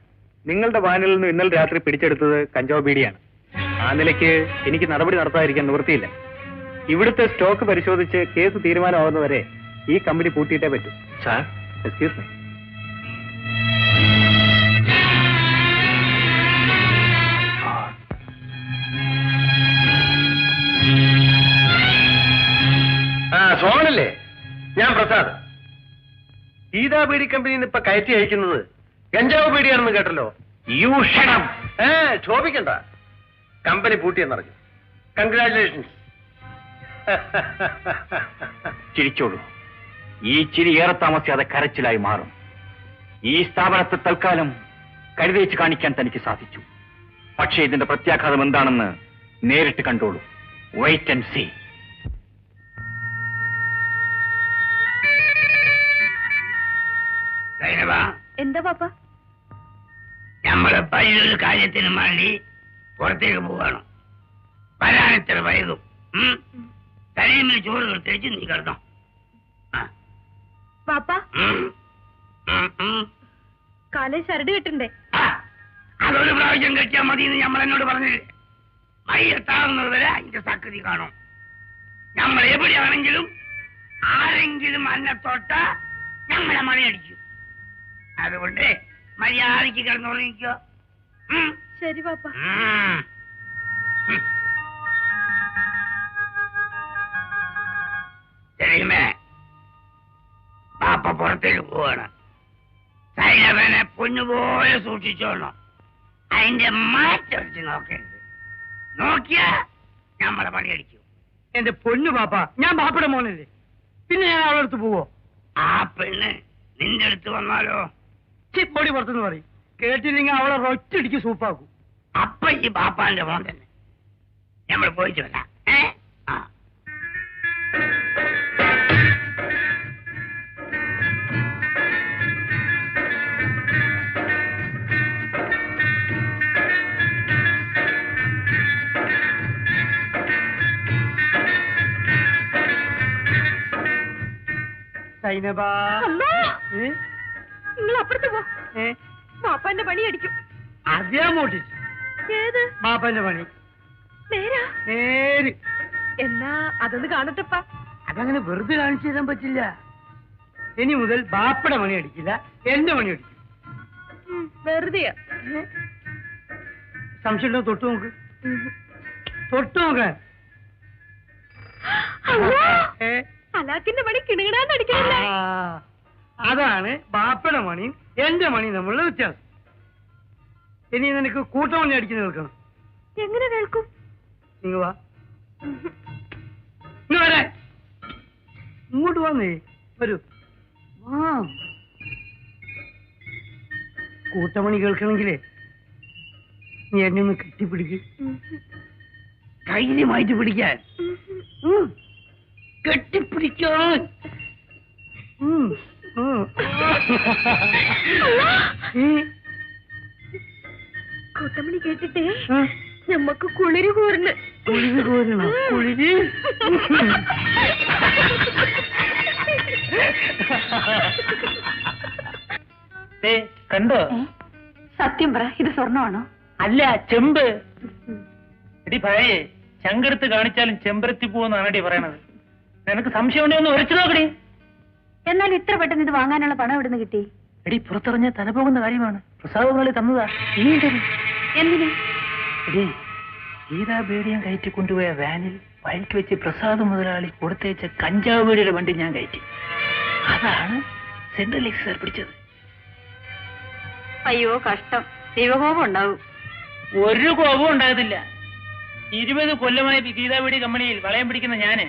നിങ്ങളുടെ വാനിൽ നിന്ന് ഇന്നലെ രാത്രി പിടിച്ചെടുത്തത് കഞ്ചാവ് ബീഡിയാണ്. ആ നിലയ്ക്ക് എനിക്ക് നടപടി നടത്താതിരിക്കാൻ നിവൃത്തിയില്ല. ഇവിടുത്തെ സ്റ്റോക്ക് പരിശോധിച്ച് കേസ് തീരുമാനമാകുന്നവരെ ഈ കമ്പനി പൂട്ടിയിട്ടേ പറ്റൂ. Sir, excuse me. സോമനല്ലേ? ഞാൻ പ്രസാദ്. ഗീതാ ബീഡി കമ്പനിയിൽ ഇപ്പൊ കയറ്റി അയക്കുന്നത് കഞ്ചാവ് ബീഡിയാണെന്ന് കേട്ടല്ലോ. You shut up. ക്ഷോഭിക്കണ്ട. കമ്പനി പൂട്ടിയെന്നറിഞ്ഞു. കൺഗ്രാറ്റുലേഷൻസ്. ചിരിച്ചോളൂ. ഈ ചിരി ഏറെ താമസിയാതെ കരച്ചിലായി മാറും. ഈ സ്ഥാപനത്തെ തൽക്കാലം കരുതേച്ച് കാണിക്കാൻ തനിക്ക് സാധിച്ചു. പക്ഷേ ഇതിന്റെ പ്രത്യാഘാതം എന്താണെന്ന് നേരിട്ട് കണ്ടോളൂ. Wait and see. എന്താ പാപ്പ? നമ്മളെ പയ്യൊരു കാര്യത്തിന് വേണ്ടി പുറത്തേക്ക് പോവാണ്. വരാൻ ഇത്ര വൈകും. തലയിൽ ചോറ് കൊടുത്തേച്ച് നീ കിടന്നോ. പാപ്പ, കാലേ ശരട് കെട്ടണ്ടേ? അതൊരു പ്രാവശ്യം കഴിച്ചാൽ മതി എന്ന് നമ്മൾ എന്നോട് പറഞ്ഞില്ലേ? മയ്യത്താകുന്നത് വരെ അതിന്റെ സക്കതി കാണും. നമ്മൾ എവിടെയാണെങ്കിലും ആരെങ്കിലും അന്നെ തൊട്ട ഞങ്ങളെ മണിയടിക്കും. അതുകൊണ്ട് മര്യാദയ്ക്ക് കിടന്നുറങ്ങിക്കോ. ശരി പാപ്പ. ശരിമേ, പാപ്പ പുറത്തേക്ക് പോവാണ്. സൈനവനെ പൊന്നുപോലെ സൂക്ഷിച്ചോളണം. അതിന്റെ മാറ്റടിച്ച് നോക്കരുത്. നോക്കിയാ നമ്മളെ പണിയടിക്കും. എന്റെ പൊന്നു പാപ്പ, ഞാൻ പാപ്പയുടെ മോനല്ലേ, പിന്നെ ഞാൻ അവളെ അടുത്ത് പോവോ? ആ പെണ്ണ് നിന്റെ അടുത്ത് വന്നാലോ? ചിപ്പൊടി പുറത്തുനിന്ന് പറയും. കേട്ടില്ലെങ്കിൽ അവളെ ഒറ്റടിക്ക് സൂപ്പാക്കും. അപ്പൊ ഈ പാപ്പാന്റെ മോൻ തന്നെ. നമ്മൾ പോയിട്ട് വരാം. സൈനബാ, നിങ്ങൾ അപ്പുറത്ത് പോ. പാപ്പാന്റെ പണി അടിക്കും. അതേ മോട്ടിച്ചു. ഏത് പാപ്പാന്റെ പണി? നേരാ? നേര്. എന്നാ അതൊന്ന് കാണട്ടപ്പാ. അതങ്ങനെ വെറുതെ കാണിച്ചു തരാൻ പറ്റില്ല. ഇനി മുതൽ ബാപ്പയുടെ പണി അടിക്കില്ല, എന്റെ പണി അടിക്കും. വെറുതെയാ. സംശയം ഉണ്ടോ? തൊട്ടു നോക്ക്, തൊട്ടു നോക്കാൻ. അലാക്കിന്റെ പണി കിണുകിടാന്ന് അടിക്കാനില്ല. അതാണ് ബാപ്പയുടെ മണിയും എന്റെ മണിയും തമ്മിലുള്ള വ്യത്യാസം. ഇനി നിനക്ക് കൂട്ടമണി അടിക്കുന്ന കേൾക്കണം. എങ്ങനെ കേൾക്കും? ഇങ്ങ് വാ, ഇങ്ങ് വരെ, ഇങ്ങോട്ട് വന്നേ, വരൂ. കൂട്ടമണി കേൾക്കണമെങ്കിലേ നീ എന്നെ ഒന്ന് കെട്ടിപ്പിടിക്ക്. കയ്യിലുമായിട്ട് പിടിക്കാൻ. കെട്ടിപ്പിടിക്കാൻ. കൂട്ടമണി കേട്ടിട്ടേ നമ്മക്ക് കുളിര് കൂർന്ന്. കുളിര് കോരണോ? കുളിര് കണ്ടോ? സത്യം പറ, ഇത് സ്വർണ്ണമാണോ? അല്ല, ചെമ്പ്. എടി ഭയേ, ചങ്കെടുത്ത് കാണിച്ചാലും ചെമ്പരത്തി പോവെന്നാണ് പറയണത്. നിനക്ക് സംശയം ഉണ്ടെങ്കിൽ ഒന്ന് ഉരച്ചു നോക്കടി. എന്നാൽ ഇത്ര പെട്ടെന്ന് ഇത് വാങ്ങാനുള്ള പണം എവിടുന്ന് കിട്ടി? എടി പുറത്തിറങ്ങിയ തല പോകുന്ന കാര്യമാണ്. പ്രസാദങ്ങളിൽ തന്നതാ. എന്തിന്? എടി, ഗീതാ ബേഡിയം കയറ്റി കൊണ്ടുപോയ വാനിൽ വഴിക്ക് വെച്ച് പ്രസാദ് മുതലാളി കൊടുത്തയച്ച കഞ്ചാവ് ബേഡിയുടെ വണ്ടി ഞാൻ കയറ്റി. അതാണ് സെൻട്രൽ എക്സൈസ് പിടിച്ചത്. അയ്യോ കഷ്ടം, ദൈവകോപം ഉണ്ടാവും. ഒരു കോപവും ഉണ്ടാകത്തില്ല. 20 കൊല്ലമായി ഗീതാ ബേഡി കമ്പനിയിൽ വളയം പിടിക്കുന്ന ഞാന്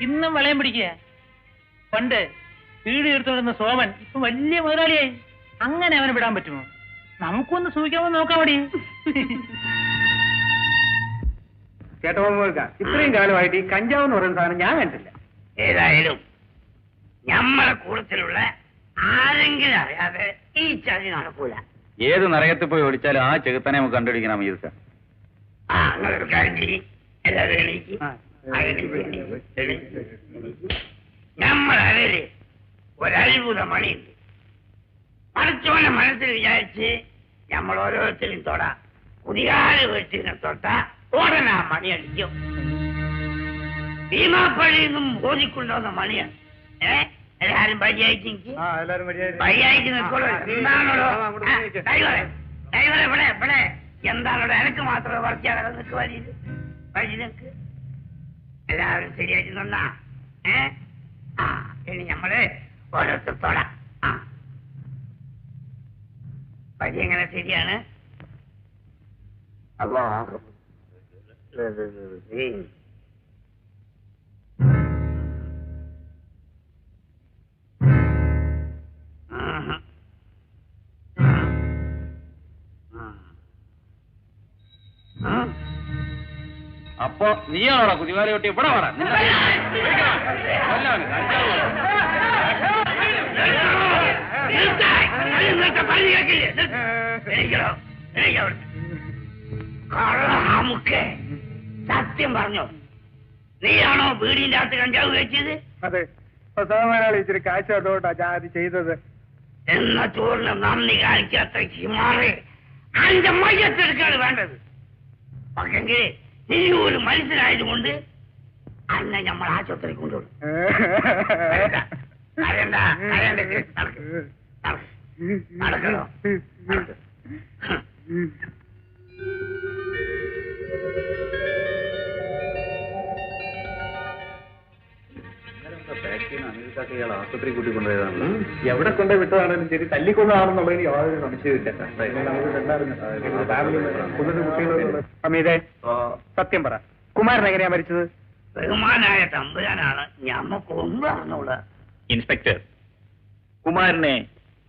ഇന്നും വളയം പിടിക്കുക. പണ്ട് വീട് എടുത്തുകൊണ്ടിരുന്ന സോമൻ ഇപ്പൊ വലിയ മുതലാളിയായി. അങ്ങനെ അവനെ വിടാൻ പറ്റുമോ? നമുക്കൊന്ന് സൂക്ഷിക്കാമോ നോക്കാൻ മതി. ചേട്ടാ ഇത്രയും കാലമായിട്ട് ഈ കഞ്ചാവ് എന്ന് പറയുന്ന സാധനം ഞാൻ കണ്ടില്ല. ഏതായാലും നമ്മളെ കൂട്ടത്തിലുള്ള ആരെങ്കിലും അറിയാതെ ഈ ചതി നടക്കൂല. ഏത് നരകത്തിൽ പോയി ഓടിച്ചാലും ആ ചെകുത്തനെ നമുക്ക് കണ്ടുപിടിക്കണം. ഈ ദിവസം അങ്ങനൊരു കാര്യം ചെയ്യും. എല്ലാവരും എണീക്ക്. നമ്മളതില് ഒരത്ഭുത മണിയുണ്ട്. പഠിച്ചോനെ മനസ്സിൽ വിചാരിച്ച് നമ്മൾ ഓരോരുത്തരും തൊടാ. കുതികാല് വെച്ചിനെ തൊട്ട ഉടനെ ആ മണി അടിക്കും. ഭീമാപ്പള്ളിയിൽ നിന്നും ഓതിക്കൊണ്ടുവന്ന മണിയാണ്. എല്ലാരും വഴിയായിക്ക് വഴിയായിക്ക് നിൽക്കോളൂ. എന്താണോ ഡ്രൈവറെ ഇവിടെ എന്താണോ എനിക്ക് മാത്രമേ വർക്കാതെ നിൽക്ക് വഴി നിൽക്ക്. എല്ലാവരും ശരിയായിട്ട് നിന്നാ. ഇനി നമ്മള് ഓരോരുത്തർ തൊടാം. വഴി എങ്ങനെ ശരിയാണ്? അപ്പോ അപ്പൊ നീയാണോടാ കുതികാലി കൊട്ടി ഇവിടെ വേണം? സത്യം പറഞ്ഞോ? നീയാണോ വീടിന്റെ അകത്ത് കഞ്ചാവ് കഴിച്ചത്? അതെ, പ്രസാദമായാലും ഇച്ചിരി കാഴ്ച അതുകൊണ്ടാ ഞാൻ അത് ചെയ്തത്. എന്ന ചോറിന് നന്ദി കാണിക്കാത്ത ഹിമാറെ അതിന്റെ മയ്യത്തെടുക്കാണ് വേണ്ടത്. പക്ഷെങ്കിൽ നീ ഒരു മനുഷ്യനായതുകൊണ്ട് അന്നെ നമ്മൾ ആശുപത്രി കൊണ്ടുപോകും. നടക്കണോ? ആശുപത്രി കൂട്ടി കൊണ്ടുപോയതാണ്. എവിടെ കൊണ്ട് വിട്ടതാണെങ്കിലും ശരി, തല്ലിക്കൊന്നതാണെന്നുള്ളതിന് യാതൊരു സംശയമില്ല. അമീതെ, സത്യം പറ, കുമാരൻ എങ്ങനെയാ മരിച്ചത്? ബഹുമാനായ തമ്പുരാനാണ് ഞമ്മക്ക് ഒന്നും അറിഞ്ഞൂടാ. ഇൻസ്പെക്ടർ, കുമാരനെ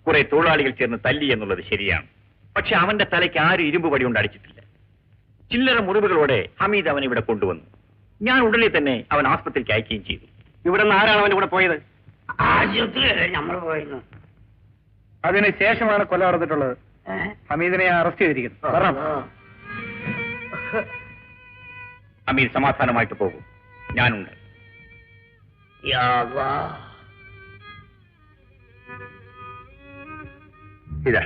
കുറെ തൊഴിലാളികൾ ചേർന്ന് തല്ലി എന്നുള്ളത് ശരിയാണ്. പക്ഷെ അവന്റെ തലയ്ക്ക് ആരും ഇരുമ്പ് പടി കൊണ്ട് അടിച്ചിട്ടില്ല. ചില്ലറ മുറിവുകളോടെ ഹമീദ് അവനെ ഇവിടെ കൊണ്ടുവന്നു. ഞാൻ ഉടനെ തന്നെ അവൻ ആസ്പത്രിക്ക് അയക്കുകയും ചെയ്തു. ഇവിടെ നിന്ന് ആരാണ് അവന്റെ കൂടെ പോയത്? ആശുപത്രിയല്ലേ നമ്മൾ പോയിരുന്നു. അതിന് ശേഷമാണ് കൊല നടന്നിട്ടുള്ളത്. ഹമീദിനെ അറസ്റ്റ് ചെയ്തിരിക്കുന്നു. ഹമീദ് സമാധാനമായിട്ട് പോകും, ഞാനുണ്ട്. ഇതാ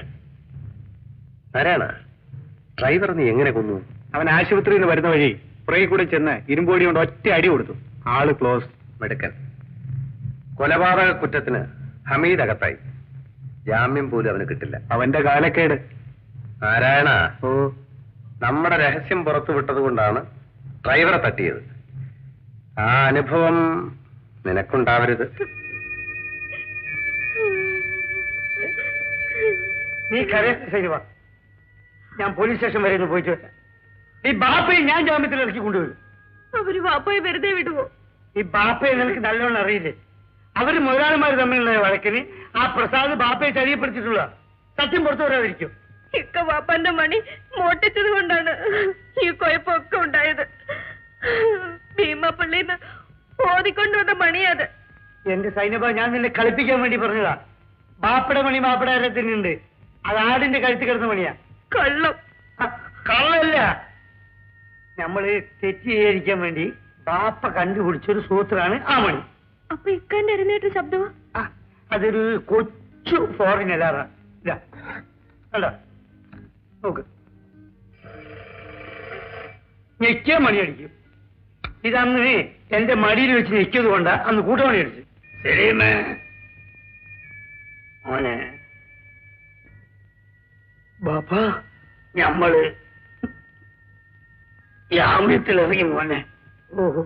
ആരാണ് ഡ്രൈവർ? നീ എങ്ങനെ കൊന്നു? അവൻ ആശുപത്രിയിൽ നിന്ന് വരുന്ന വഴി പുറകെ കൂടെ ചെന്ന് ഇരുമ്പോടി കൊണ്ട് ഒറ്റ അടി കൊടുത്തു. ആള് ക്ലോസ്. മെടുക്കൻ. കൊലപാതക കുറ്റത്തിന് ഹമീദ് അകത്തായി. ജാമ്യം പോലും അവന് കിട്ടില്ല. അവന്റെ കാലക്കേട്. നാരായണ, നമ്മുടെ രഹസ്യം പുറത്തു വിട്ടത് കൊണ്ടാണ് ഡ്രൈവറെ തട്ടിയത്. ആ അനുഭവം നിനക്കുണ്ടാവരുത്. നീ കരയാ, ഞാൻ പോലീസ് സ്റ്റേഷൻ വരെ ഒന്ന് പോയിട്ട് വരാം. ഈ ബാപ്പയെ ഞാൻ ജാമ്യത്തിൽ ഇറക്കി കൊണ്ടുവരും. അവര് വാപ്പയെ വെറുതെ വിടുവോ? ഈ ബാപ്പയെ നിനക്ക് നല്ലോണം അറിയില്ലേ? അവര് മുതലാളിമാർ തമ്മിലുള്ള വഴക്കിന് ആ പ്രസാദ് ബാപ്പയെ ചതിയപ്പെടുത്തിയിട്ടുള്ള സത്യം പുറത്തു വരാതിരിക്കും. ഇക്ക വാപ്പന്റെ മണി മോട്ടിച്ചത് കൊണ്ടാണ് ഈ കുഴപ്പമൊക്കെ ഉണ്ടായത്. ഭീമാപ്പള്ളിന്ന് മോദിക്കൊണ്ടുവന്ന മണിയത്. എന്റെ സൈനബ, ഞാൻ നിന്നെ കളിപ്പിക്കാൻ വേണ്ടി പറഞ്ഞതാ. ബാപ്പയുടെ മണി ബാപ്പയുടെ തന്നെയുണ്ട്. അത് ആടിന്റെ കഴുത്ത് കിടന്ന മണിയാ. കള്ളം. കള്ളല്ല. നമ്മള് തെറ്റ് ചെയ്യാതിരിക്കാൻ വേണ്ടി ബാപ്പ കണ്ടുപിടിച്ചൊരു സൂത്രാണ് ആ മണി. അപ്പൊ ഇക്കാന്റെ അരനേറ്റ ശബ്ദമാ? അതൊരു കൊച്ചു ഫോറിൻ അലാറാ. ഇതാ അല്ല, നോക്ക്, ഞെക്കിയ മണി അടിക്കും. ഇതന്ന് എന്റെ മടിയിൽ വെച്ച് ഞെക്കിയത് കൊണ്ടാ അന്ന് കൂട്ടമണി അടിച്ചു. ശരിയമ്മേ മോനെ. ബാപ്പ, ഞമ്മള് ജാമ്യത്തിലിറങ്ങി മോനെ. ഓഹോ,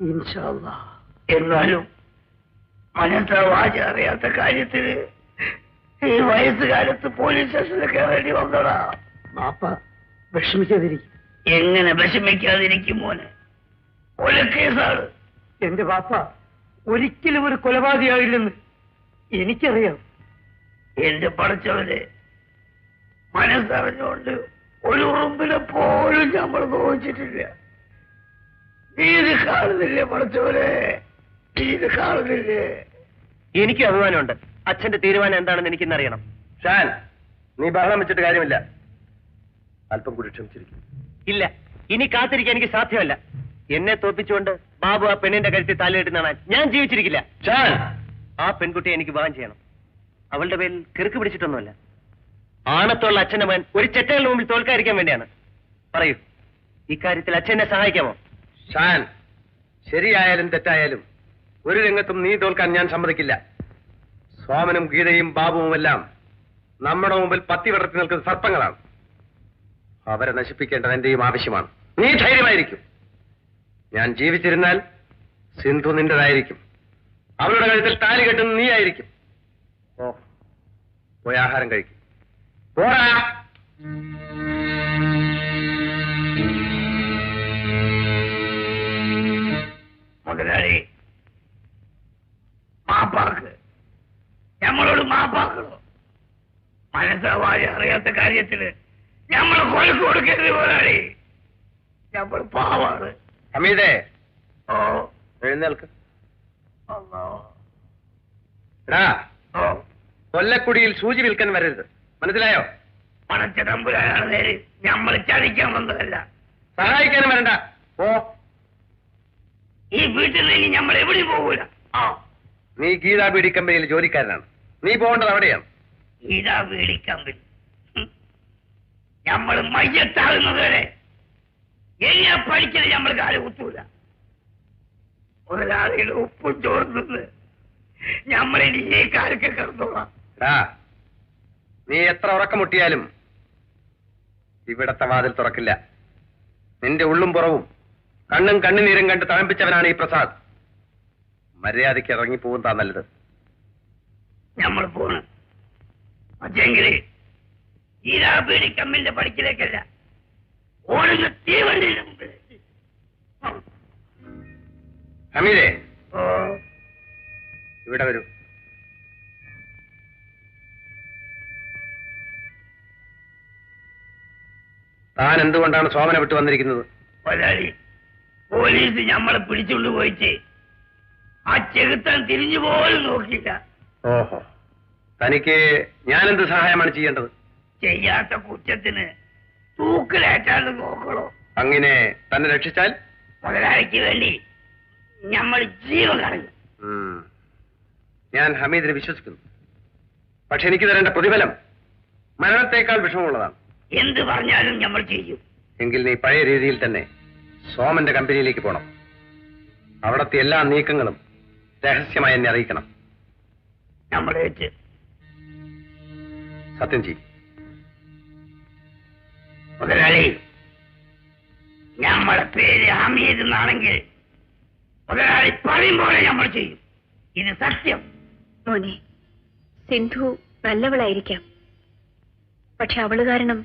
ഇൻഷാ അല്ലാഹ്. എന്നാലും മനസ്സാവാച അറിയാത്ത കാര്യത്തിന് ഈ വയസ്സുകാലത്ത് പോലീസ് സ്റ്റേഷനിൽ കയറേണ്ടി വന്നടാ. ബാപ്പ വിഷമിക്കാതിരിക്കും. എങ്ങനെ വിഷമിക്കാതിരിക്കും മോനെ? കൊലക്കേസാണ്. എന്റെ ബാപ്പ ഒരിക്കലും ഒരു കൊലപാതകമായില്ലെന്ന് എനിക്കറിയാം. എന്റെ പടച്ചവനെ, മനസ്സറിഞ്ഞുകൊണ്ട് ഒരു ഉറുമ്പിനെ പോലും നമ്മൾ നോവിച്ചിട്ടില്ല. നീ ഇത് കാണുന്നില്ലേ പടച്ചവനെ? നീ ഇത് കാണുന്നില്ലേ? എനിക്ക് അഭിമാനമുണ്ട്. അച്ഛന്റെ തീരുമാനം എന്താണെന്ന് എനിക്കിന്നറിയണം. ഷാൻ, നീ ബഹളം വെച്ചിട്ട് കാര്യമില്ല. അല്പം കൂടി ക്ഷമിച്ചിരിക്കും. ഇല്ല, ഇനി കാത്തിരിക്കാൻ എനിക്ക് സാധ്യമല്ല. എന്നെ തോപ്പിച്ചുകൊണ്ട് ബാബു ആ പെണ്ണിന്റെ കരുത്തിൽ താലികെട്ടുന്ന ഞാൻ ജീവിച്ചിരിക്കില്ല. ഷാൻ, ആ പെൺകുട്ടിയെ എനിക്ക് വിവാഹം ചെയ്യണം. അവളുടെ പേരിൽ കിറുക്ക് പിടിച്ചിട്ടൊന്നുമല്ല. ആണത്തുള്ള അച്ഛന്റെ മകൻ ഒരു ചെറ്റകളുടെ മുമ്പിൽ തോൽക്കാതിരിക്കാൻ വേണ്ടിയാണ്. പറയൂ, ഇക്കാര്യത്തിൽ അച്ഛനെ സഹായിക്കാമോ? ഷാൻ, ശരിയായാലും തെറ്റായാലും ഒരു രംഗത്തും നീ തോൽക്കാൻ ഞാൻ സമ്മതിക്കില്ല. സ്വാമനും ഗീതയും ബാബുവുമെല്ലാം നമ്മുടെ മുമ്പിൽ പത്തി വിടർത്തി നിൽക്കുന്ന സർപ്പങ്ങളാണ്. അവരെ നശിപ്പിക്കേണ്ടത് എന്റെയും ആവശ്യമാണ്. നീ ധൈര്യമായിരിക്കും. ഞാൻ ജീവിച്ചിരുന്നാൽ സിന്ധു നിന്റേതായിരിക്കും. അവളുടെ കഴുത്തിൽ താലി കെട്ടുന്ന നീ ആയിരിക്കും. ഓ, പോയി ആഹാരം കഴിക്കും. പോരാ. മുതലാളി, മാപ്പാക്ക്. ഞമ്മളോട് മാപ്പാക്കണോ? മനസ്സാവാതെ അറിയാത്ത കാര്യത്തില് ഞമ്മള് കൊലക്ക് കൊടുക്കരുത് മുതലാളി. ഞമ്മൾ പാവാണ്. ഹമീദേ, ഓ, എഴുന്നേൽക്ക്. അല്ലാ. എടാ, ഓ, കൊല്ലക്കുടിയിൽ സൂചി വിൽക്കാൻ വരരുത്, മനസ്സിലായോ? പണച്ച തമ്പുരാനാണ് നേര്. ഞമ്മൾ ചതിക്കാൻ വന്നതല്ല. സഹായിക്കാനും വരണ്ട. ഓ, ഈ വീട്ടിൽ നിന്ന് ഞമ്മൾ എവിടെയും പോകൂല. ആ, നീ ഗീതാ ബീഡി കമ്പനിയിൽ ജോലിക്കാരനാണ്. നീ പോകേണ്ടത് അവിടെയാണ്. ഇതാ വീടിക്കമ്പിൽ ഞമ്മൾ മയ്യത്താകുന്നത് വരെ എങ്ങനെ പഠിക്കല് ഞമ്മൾ കാല് കുത്തൂല. ഒരാളുടെ ഉപ്പും ചോർന്ന് ഞമ്മളിനി ഈ കാലൊക്കെ കിടന്നോളാം. എടാ, നീ എത്ര ഉറക്കമുട്ടിയാലും ഇവിടത്തെ വാതിൽ തുറക്കില്ല. നിന്റെ ഉള്ളും പുറവും കണ്ണും കണ്ണുനീരും കണ്ട് തഴമ്പിച്ചവനാണ് ഈ പ്രസാദ്. മര്യാദയ്ക്ക് ഇറങ്ങിപ്പോകുന്നതാ നല്ലത്. ഞമ്മൾ പോണ്. പക്ഷെങ്കില് ഈരാ പീടി കമ്മിന്റെ പഠിക്കലേക്കല്ല, ഓടുന്ന തീവണ്ടിയുടെ മുമ്പിൽ. ഹമീദേ, ഓ, ഇവിടെ വരൂ. താൻ എന്തുകൊണ്ടാണ് സോമനെ വിട്ടു വന്നിരിക്കുന്നത്? മുതലാളി, പോലീസ് ഞമ്മളെ പിടിച്ചുകൊണ്ട് പോയിട്ട് ആ ചെകുത്താൻ തിരിഞ്ഞു പോലും നോക്കിയില്ല. ഓഹോ, തനിക്ക് ഞാനെന്ത് സഹായമാണ് ചെയ്യേണ്ടത്? ചെയ്യാത്ത കുറ്റത്തിന് തൂക്കിലേറ്റാണ്ട് നോക്കണോ? അങ്ങനെ തന്നെ രക്ഷിച്ചാൽ മുതലാളിക്ക് വേണ്ടി ഞമ്മൾ ജീവൻ കളഞ്ഞു. ഞാൻ ഹമീദിനെ വിശ്വസിക്കുന്നു. പക്ഷെ എനിക്ക് തരേണ്ട പ്രതിഫലം മരണത്തേക്കാൾ വിഷമമുള്ളതാണ്. എന്ത് പറഞ്ഞാലും ഞമ്മൾ ചെയ്യും. എങ്കിൽ നീ പഴയ രീതിയിൽ തന്നെ സോമന്റെ കമ്പനിയിലേക്ക് പോകണം. അവിടത്തെ എല്ലാ നീക്കങ്ങളും രഹസ്യമായി എന്നെ അറിയിക്കണം. നമ്മളെ വെച്ച് സത്യം ചെയ്യും. മുതലാളി, ഞമ്മളെ പേര് ഹമീദ് എന്നാണെങ്കിൽ മുതലാളി പറയും പോലെ നമ്മൾ ചെയ്യും. ഇത് സത്യം. മോനെ, സിന്ധു നല്ലവളായിരിക്കാം. പക്ഷെ അവള് കാരണം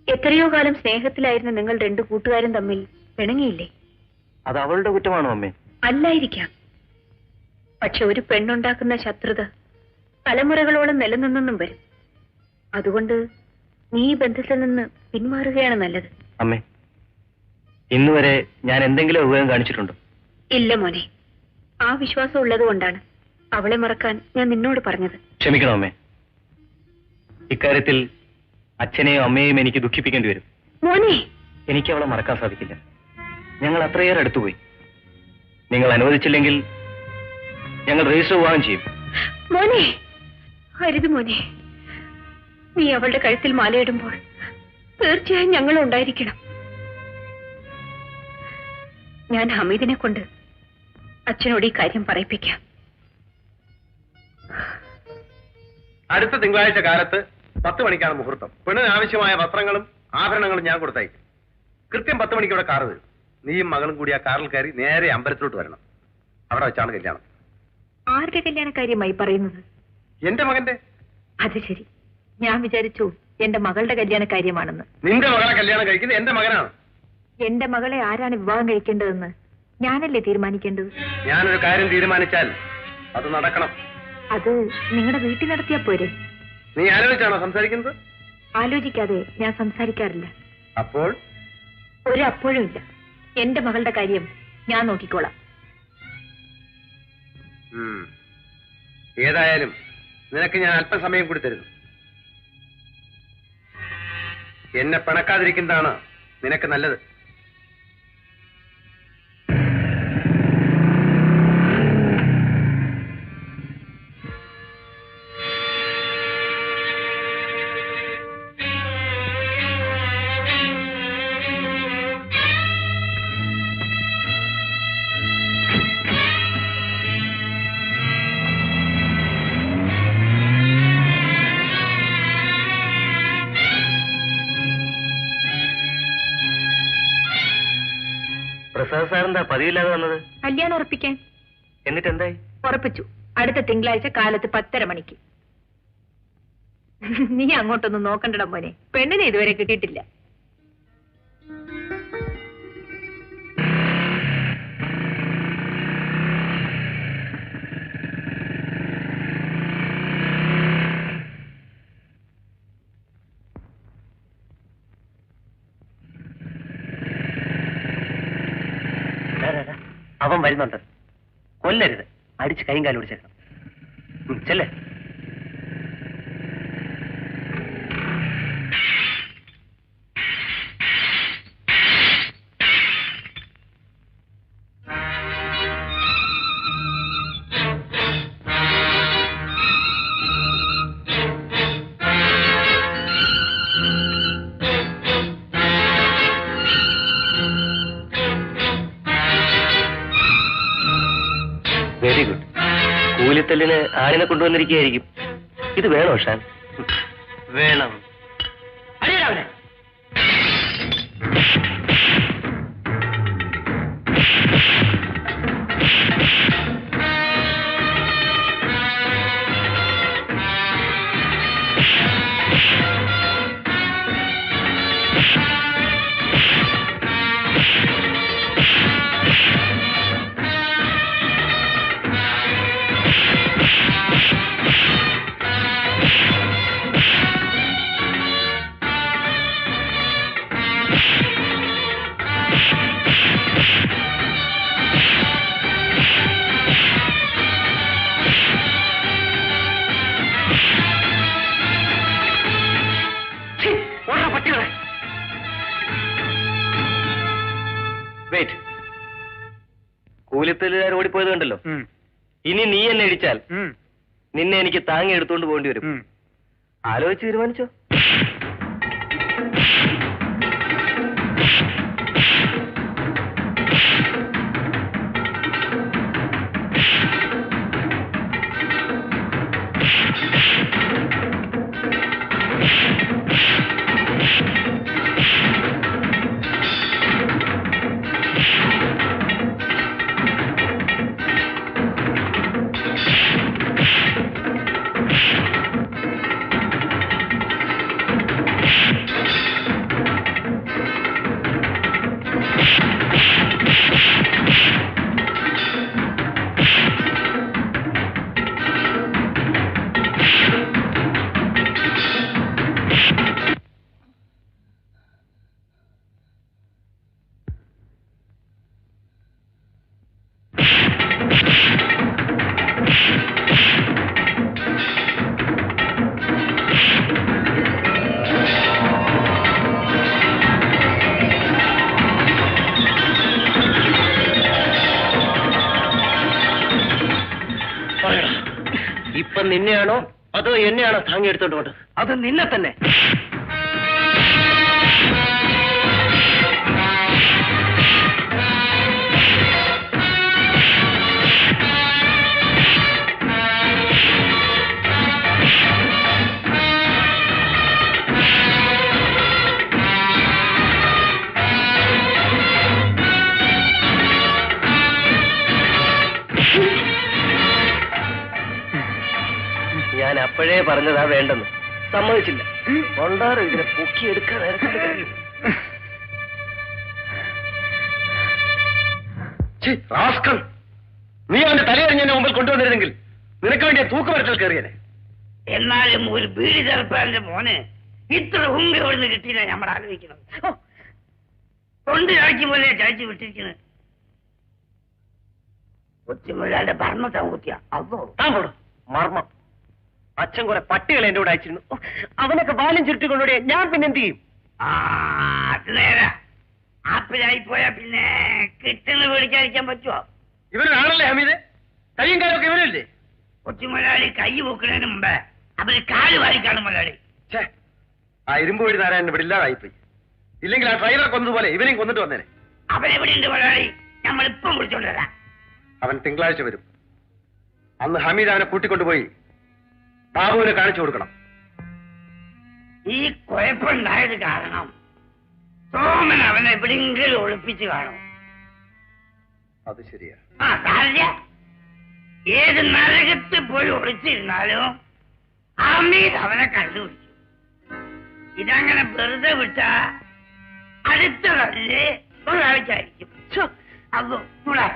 എത്രയോ കാലം സ്നേഹത്തിലായിരുന്ന നിങ്ങൾ രണ്ടു കൂട്ടുകാരും തമ്മിൽ പിണങ്ങിയില്ലേ? അത് അവളുടെ കുറ്റമാണോ അമ്മേ? അല്ലായിരിക്കാം. പക്ഷെ ഒരു പെണ്ണുണ്ടാക്കുന്ന ശത്രുത തലമുറകളോളം നിലനിന്നെന്നും വരും. അതുകൊണ്ട് നീ ഈ ബന്ധത്തിൽ നിന്ന് പിന്മാറുകയാണ് നല്ലത്. അമ്മേ, ഇന്നുവരെ ഞാൻ എന്തെങ്കിലും ഉപയോഗം കാണിച്ചിട്ടുണ്ടോ? ഇല്ല മോനെ, ആ വിശ്വാസം ഉള്ളത് കൊണ്ടാണ് അവളെ മറക്കാൻ ഞാൻ നിന്നോട് പറഞ്ഞത്. ക്ഷമിക്കണം അമ്മേ, ഇക്കാര്യത്തിൽ അച്ഛനെയും അമ്മയെയും എനിക്ക് ദുഃഖിപ്പിക്കേണ്ടി വരും. മോനെ, എനിക്ക് അവളെ മറക്കാൻ സാധിക്കില്ല. ഞങ്ങൾ അത്രയേറെ അടുത്തുപോയി. നിങ്ങൾ അനുവദിച്ചില്ലെങ്കിൽ ഞങ്ങൾ രജിസ്റ്റർ വിവാഹം ചെയ്യും. മോനെ, അരുത് മോനെ. നീ അവളുടെ കഴുത്തിൽ മാലയിടുമ്പോൾ തീർച്ചയായും ഞങ്ങൾ ഉണ്ടായിരിക്കണം. ഞാൻ ഹമീദിനെ കൊണ്ട് അച്ഛനോട് ഈ കാര്യം പറയിപ്പിക്കാം. അടുത്ത തിങ്കളാഴ്ച കാലത്ത് 10 മണിക്കാണ് മുഹൂർത്തം. പെണ്ണിന് ആവശ്യമായ വസ്ത്രങ്ങളും ആഭരണങ്ങളും ഞാൻ കൊടുത്തയക്കും. കൃത്യം 10 മണിക്ക് ഇവിടെ കാർ വരും. നീയും മകളും കൂടി ആ കാറിൽ കയറി നേരെ അമ്പലത്തിലോട്ട് വരണം. അവിടെ വെച്ചാണ് കല്യാണം. ആരുടെ കല്യാണക്കാര്യമായി പറയുന്നത്? എന്റെ മകന്റെ. അത് ശരി, ഞാൻ വിചാരിച്ചു എന്റെ മകളുടെ കല്യാണക്കാര്യമാണെന്ന്. നിന്റെ മകളെ കല്യാണം കഴിക്കുന്നത് എന്റെ മകനാണ്. എന്റെ മകളെ ആരാണ് വിവാഹം കഴിക്കേണ്ടതെന്ന് ഞാനല്ലേ തീരുമാനിക്കേണ്ടത്? ഞാനൊരു കാര്യം തീരുമാനിച്ചാൽ അത് നടക്കണം. അത് നിങ്ങളുടെ വീട്ടിൽ നടത്തിയാ പോരെ? നീ ആലോചിച്ചാണോ സംസാരിക്കുന്നത്? ആലോചിക്കാതെ ഞാൻ സംസാരിക്കാറില്ല. അപ്പോൾ ഒരപ്പോഴും ഇല്ല. എന്റെ മകളുടെ കാര്യം ഞാൻ നോക്കിക്കോളാം. ഏതായാലും നിനക്ക് ഞാൻ അല്പസമയം കൂടി തരുന്നു. എന്നെ പിണക്കാതിരിക്കുന്നതാണ് നിനക്ക് നല്ലത്. പ്രസാദ് സാറെന്താ പതിവില്ലാതെ വന്നത്? കല്യാണം ഉറപ്പിക്കാൻ. എന്നിട്ട് എന്തായി? ഉറപ്പിച്ചു. അടുത്ത തിങ്കളാഴ്ച കാലത്ത് 10:30 മണിക്ക്. നീ അങ്ങോട്ടൊന്നും നോക്കണ്ടട മോനെ, പെണ്ണിനെ ഇതുവരെ കിട്ടിയിട്ടില്ല. അവൻ വരുന്നുണ്ട്. കൊല്ലരുത്. അടിച്ച് കൈയും കാലും ഓടിച്ചേക്കണം. ചെല്ലേ. Very good. കൂലിത്തല്ലിന് ആണിനെ കൊണ്ടുവന്നിരിക്കുകയായിരിക്കും. ഇത് വേണോ ഷാൻ? വേണം. അടിയടാവനെ. വെയിറ്റ്. കൂലിത്തല്ലുകാർ ഓടിപ്പോയത് കണ്ടല്ലോ. ഇനി നീ എന്നെ ഇടിച്ചാൽ നിന്നെ എനിക്ക് താങ്ങി എടുത്തുകൊണ്ട് പോകേണ്ടി വരും. ആലോചിച്ച് തീരുമാനിച്ചോ? നിന്നെയാണോ അതോ എന്നെയാണോ താങ്ങി എടുത്തോണ്ട് പോട്ടത്? അത് നിന്നെ തന്നെ. ഞാൻ അപ്പോഴേ പറഞ്ഞതാ വേണ്ടെന്ന്. സമ്മതിച്ചില്ല. കൊണ്ടാറ് ഇതിനെ പൊക്കിയെടുക്കാൻ കഴിയും. നീ അവന്റെ തലയെറിഞ്ഞതിന്റെ മുമ്പിൽ കൊണ്ടുവന്നിരുന്നെങ്കിൽ നിനക്ക് വേണ്ടി തൂക്കുമരത്തിൽ കയറിയനെ. എന്നാലും ഒരു ബീഡി ചെറുപ്പാന്റെ മോന് ഇത്ര ഹുങ്കി എവിടുന്ന് കിട്ടിയില്ല നമ്മൾ ആലോചിക്കണം. കൊണ്ട് ചാഴ്ച പോലെ ചാഴ്ച വിട്ടിരിക്കുന്നത്. കൊച്ചുമുതലാന്റെ ഭർമ്മത്തെ കുത്തിയ അതോ താൻ പോടും മർമ്മം. അച്ഛൻ കുറെ പട്ടികൾ എന്റെ കൂടെ അയച്ചിരുന്നു. അവനൊക്കെ ബാലം ചുരുട്ടിക്കൊണ്ടുകൂടെ ഞാൻ പിന്നെ എന്ത് ചെയ്യും? അത് നേരാ. ആപ്പിലായി പോയാ പിന്നെ കിട്ടുന്ന വിളിക്കാതിരിക്കാൻ പറ്റുമോ? ഇവനാണല്ലേ ഹമീദ്? കയ്യും കാലൊക്കെ ഇവനല്ലേ? കൊച്ചുമുതലാളി കൈ പൊക്കുന്നതിന് മുമ്പേ അവര് കാല് വാരിക്കാണ് മുതലാളി. ആ ഇരുമ്പ് വഴി നാരായണൻ ഇവിടെ ഇല്ലാതായിപ്പോയി. ഇല്ലെങ്കിൽ ആ ഡ്രൈവറെ കൊന്നതുപോലെ ഇവനെയും കൊന്നിട്ട് വന്നേനെ. അവനെവിടെയുണ്ട് മുതലാളി? നമ്മളിപ്പം വിളിച്ചോണ്ട് വരാം. അവൻ തിങ്കളാഴ്ച വരും. അന്ന് ഹമീദ് അവനെ കൂട്ടിക്കൊണ്ടുപോയി ബാബുവിനെ കാണിച്ചു കൊടുക്കണം. ഈ കുഴപ്പമുണ്ടായത് കാരണം സോമൻ അവനെ എവിടെയെങ്കിലും ഒളിപ്പിച്ച് കാണും. അത് ശരിയാ. ആ സാരില്ല. ഏത് നരകത്തിൽ പോയി ഒളിച്ചിരുന്നാലും ഹമീദ് അവനെ കണ്ടുപിടിക്കും. ഇതങ്ങനെ വെറുതെ വിട്ടാ അടുത്ത കല്ല് ഒരാഴ്ചയായിരിക്കും. അതോ മുളാ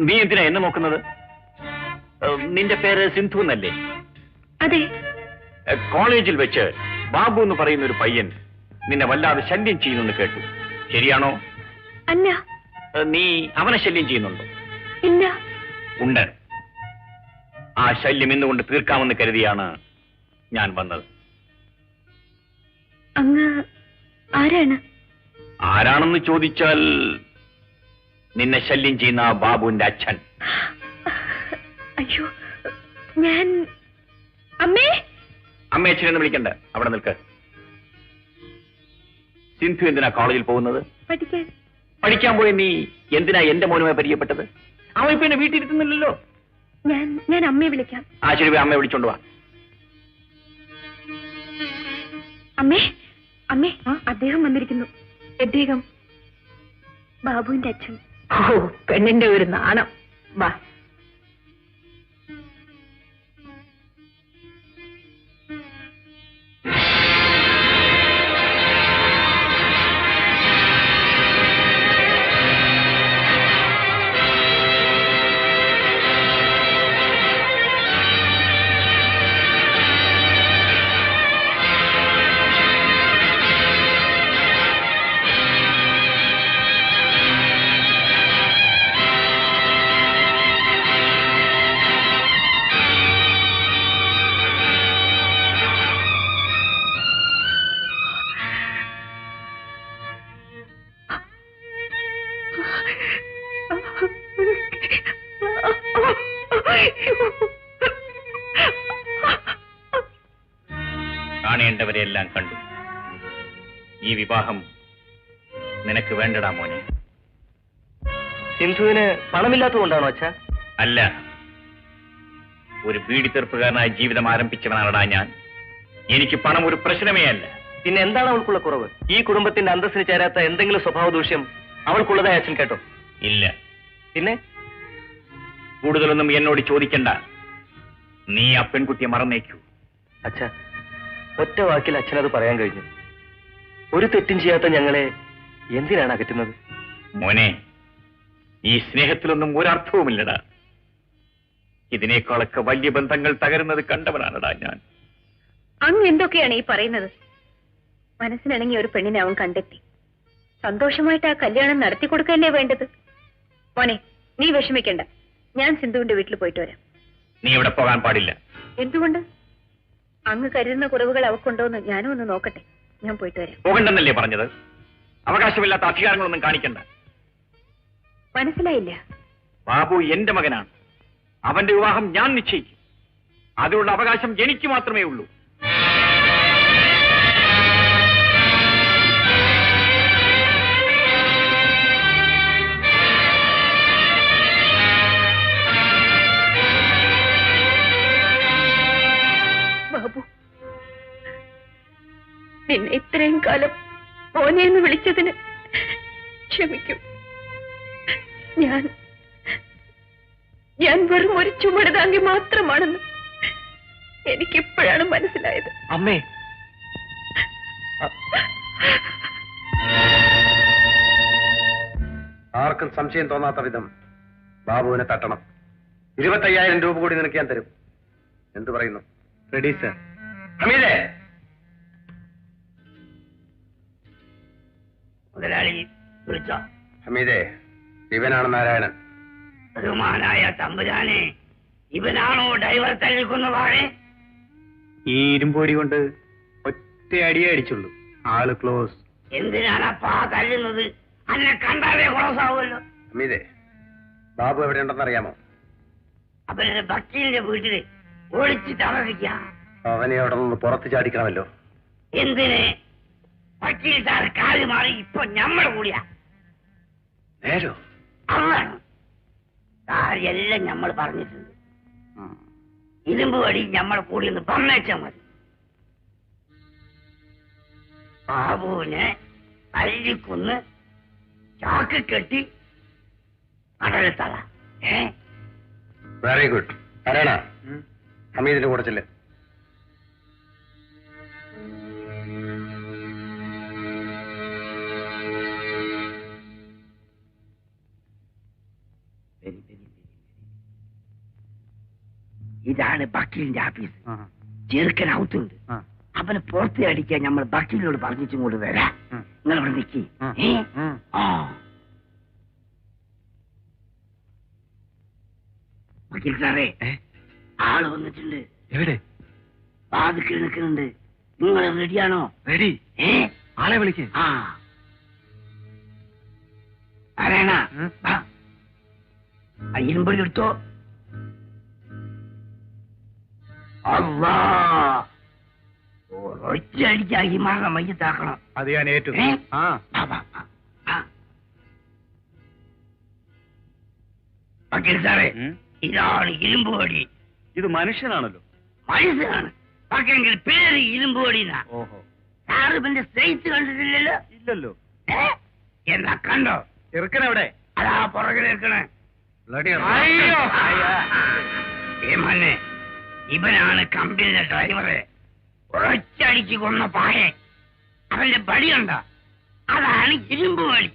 നീ എന്തിനാ എന്നെ നോക്കുന്നത്? നിന്റെ പേര് സിന്ധു എന്നല്ലേ? അതെ. കോളേജിൽ വെച്ച് ബാബു എന്ന് പറയുന്ന ഒരു പയ്യൻ നിന്നെ വല്ലാതെ ശല്യം ചെയ്യുന്നെന്ന് കേട്ടു. ശരിയാണോ? അല്ല. നീ അവനെ ശല്യം ചെയ്യുന്നുണ്ടോ? ഇല്ല. ഉണ്ട്. ആ ശല്യം ഇന്നുകൊണ്ട് തീർക്കാമെന്ന് കരുതിയാണ് ഞാൻ വന്നത്. അങ്ങ് ആരാണ്? ആരാണെന്ന് ചോദിച്ചാൽ നിന്നെ ശല്യം ചെയ്യുന്ന ആ ബാബുവിന്റെ അച്ഛൻ. അയ്യോ, ഞാൻ അമ്മേ. അമ്മയെ അച്ഛനെന്ന് വിളിക്കണ്ട, അവിടെ നിൽക്ക്. സിന്ധു എന്തിനാ കോളേജിൽ പോകുന്നത്? പഠിക്കാൻ. പഠിക്കാൻ പോയി നീ എന്തിനാ എന്റെ മോനുമായി പരിചയപ്പെട്ടത്? അവൻ ഇപ്പൊ എന്നെ വീട്ടിലിരുത്തുന്നില്ലല്ലോ. ഞാൻ അമ്മയെ വിളിക്കാം. ആ ശരി, പോയി അമ്മയെ വിളിച്ചോണ്ട് വാ. അമ്മേ, അമ്മേ, അദ്ദേഹം വന്നിരിക്കുന്നു. അദ്ദേഹം ബാബുവിന്റെ അച്ഛൻ. ഓ, പെണ്ണിന്റെ ഒരു നാണം. വാ. കാണേണ്ടവരെല്ലാം കണ്ടു. ഈ വിവാഹം നിനക്ക് വേണ്ടടാ മോനെ. സിന്ധുവിന് പണമില്ലാത്തതുകൊണ്ടാണോ അച്ഛാ? അല്ല, ഒരു ബീഡിത്തെറുപ്പുകാരനായ ജീവിതം ആരംഭിച്ചവനാണടാ ഞാൻ. എനിക്ക് പണം ഒരു പ്രശ്നമേ അല്ല. പിന്നെ എന്താണ് അവൾക്കുള്ള കുറവ്? ഈ കുടുംബത്തിന്റെ അന്തസ്സിന് ചേരാത്ത എന്തെങ്കിലും സ്വഭാവ ദൂഷ്യം അവൾക്കുള്ളതായി അച്ഛൻ കേട്ടോ? ഇല്ല. പിന്നെ കൂടുതലൊന്നും എന്നോട് ചോദിക്കണ്ട. നീ ആ പെൺകുട്ടിയെ മറന്നേക്കൂ. അച്ഛാ, ഒറ്റ വാക്കിൽ അച്ഛനത് പറയാൻ കഴിഞ്ഞു. ഒരു തെറ്റും ചെയ്യാത്ത ഞങ്ങളെ എന്തിനാണ് അകറ്റുന്നത്? മോനെ, ഈ സ്നേഹത്തിലൊന്നും ഒരർത്ഥവുമില്ലടാ. ഇതിനേക്കാളൊക്കെ വലിയ ബന്ധങ്ങൾ തകരുന്നത് കണ്ടവനാണടാ ഞാൻ. അങ്ങ് എന്തൊക്കെയാണ് ഈ പറയുന്നത്? മനസ്സിനിണങ്ങിയ ഒരു പെണ്ണിനെ അവൻ കണ്ടെത്തി. സന്തോഷമായിട്ട് ആ കല്യാണം നടത്തി കൊടുക്കല്ലേ വേണ്ടത്. മോനെ, നീ വിഷമിക്കണ്ട. ഞാൻ സിന്ധുവിന്റെ വീട്ടിൽ പോയിട്ട് വരാം. നീ ഇവിടെ പോകാൻ പാടില്ല. എന്തുകൊണ്ട്? അങ്ങ് കരുതുന്ന കുറവുകൾ അവക്കുണ്ടോന്ന് ഞാനും ഒന്ന് നോക്കട്ടെ. ഞാൻ പോയിട്ട് വരാം. പോകണ്ടെന്നല്ലേ പറഞ്ഞത്? അവകാശമില്ലാത്ത അധികാരങ്ങളൊന്നും കാണിക്കണ്ട. മനസ്സിലായില്ല. ബാബു എന്റെ മകനാണ്. അവന്റെ വിവാഹം ഞാൻ നിശ്ചയിക്കും. അതിനുള്ള അവകാശം എനിക്ക് മാത്രമേ ഉള്ളൂ. ബാബു, നിന്നെ ഇത്രയും കാലം മോനെന്ന് വിളിച്ചതിന് ക്ഷമിക്കൂ. ഞാൻ വെറും ഒരു ചുമടുതാങ്കി മാത്രമാണെന്ന് എനിക്കിപ്പോഴാണ് മനസ്സിലായത്. അമ്മേ, ആർക്കും സംശയം തോന്നാത്ത വിധം ബാബുവിനെ തട്ടണം. 25,000 രൂപ കൂടി നിനക്ക് ഞാൻ തരും. എന്തു പറയുന്നു? Ready sir. ഹമീദേ, മുതലാളി വിളിച്ചോ? ഹമീദേ, ഇവനാണ് നാരായണൻ. ബഹുമാനായ തമ്പുരാനെ, ഇവനാണോ ഡ്രൈവർ തല്ലിക്കുന്ന വാഴെ? ഈ ഇരുമ്പോടി കൊണ്ട് ഒറ്റ അടിയേ അടിച്ചുള്ളൂ. ആള് ക്ലോസ്. എന്തിനാണപ്പാ തല്ലുന്നത്? അന്നെ കണ്ടാലേ ക്ലോസാവുമല്ലോ. ഹമീദേ, ബാബു എവിടെയുണ്ടെന്ന് അറിയാമോ? അവരുടെ വക്കീലിന്റെ വീട്ടില് ഒളിച്ചിട്ട് അവതരിക്ക. അവനെ അവിടെ നിന്ന് പുറത്ത് ചാടിക്കണമല്ലോ. എന്തിന്? വക്കീൽ സാർ കാല് മാറി ഇപ്പൊ ഞമ്മള് കൂടിയാ. നേരോ? അതാണ് കാര്യെല്ലാം ഞമ്മൾ പറഞ്ഞിട്ടുണ്ട്. ഇരുമ്പ് വടി ഞമ്മളെ കൂടി ഒന്ന് പറഞ്ഞേച്ചാ മതി. ബാബുവിനെ തല്ലിക്കൊന്ന് ചാക്ക് കെട്ടി കടലെത്തള. Very good. നാരായണ, ഹമീദിന്റെ കൂടെ ചെല്ല്. ഇതാണ് വക്കീലിന്റെ ഓഫീസ്. ചെറുക്കൻ ഔത്തുണ്ട്. അവന് പുറത്തെ അടിക്കാൻ നമ്മൾ വക്കീലിനോട് പറഞ്ഞിട്ടും കൊണ്ട് വരാം. നിങ്ങൾ അവിടെ നിൽക്കി. വക്കീൽ സാറേ, ആള് വന്നിട്ടുണ്ട്. എവിടെ? വാതിക്കൽ നിൽക്കുന്നുണ്ട്. നിങ്ങൾ റെഡിയാണോ? റെഡി. ആളെ വിളിക്കേ. ആരാണ? ഇരുമ്പടി എടുത്തോ. അല്ലാ, ഒറ്റയടിക്കാക്കി മാറാൻ മയ്യത്താക്കണം. അത് ഞാൻ ഏറ്റു. വക്കീൽ സാറേ, ഇതാണ് ഇരുമ്പുവടി. ഇത് മനുഷ്യനാണല്ലോ. മനുഷ്യനാണ്. പക്ഷെങ്കിൽ പേര് ഇരുമ്പുവടിന്നാ. ഓഹോ. സാറ് പിന്നെ സ്ട്രൈറ്റ് കണ്ടിട്ടില്ലല്ലോ? ഇല്ലല്ലോ. എന്നാ കണ്ടോ? ചെറുക്കനെവിടെ? അതാ പുറകിലിരിക്കണേ. മന്നെ, ഇവനാണ് കമ്പനിയുടെ ഡ്രൈവറെ. ഒറ്റടിച്ച് കൊന്ന പായെ. അവന്റെ പടിയുണ്ടോ? അതാണ് ഇരുമ്പ് വടി.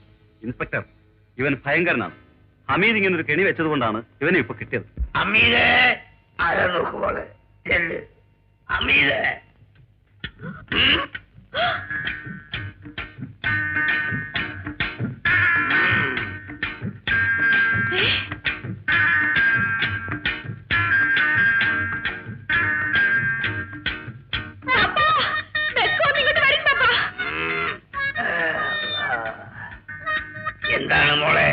ഇൻസ്പെക്ടർ, ഇവൻ ഭയങ്കരനാണ്. ഹമീദ് ഇങ്ങനെ ഒരു കെണി വെച്ചതുകൊണ്ടാണ് ഇവനെ ഇപ്പൊ കിട്ടിയത്. അമീദേ, ആരാ നോക്കുപോലെ ചെല്ല്. അമീദേ. എന്താണ് മോളെ?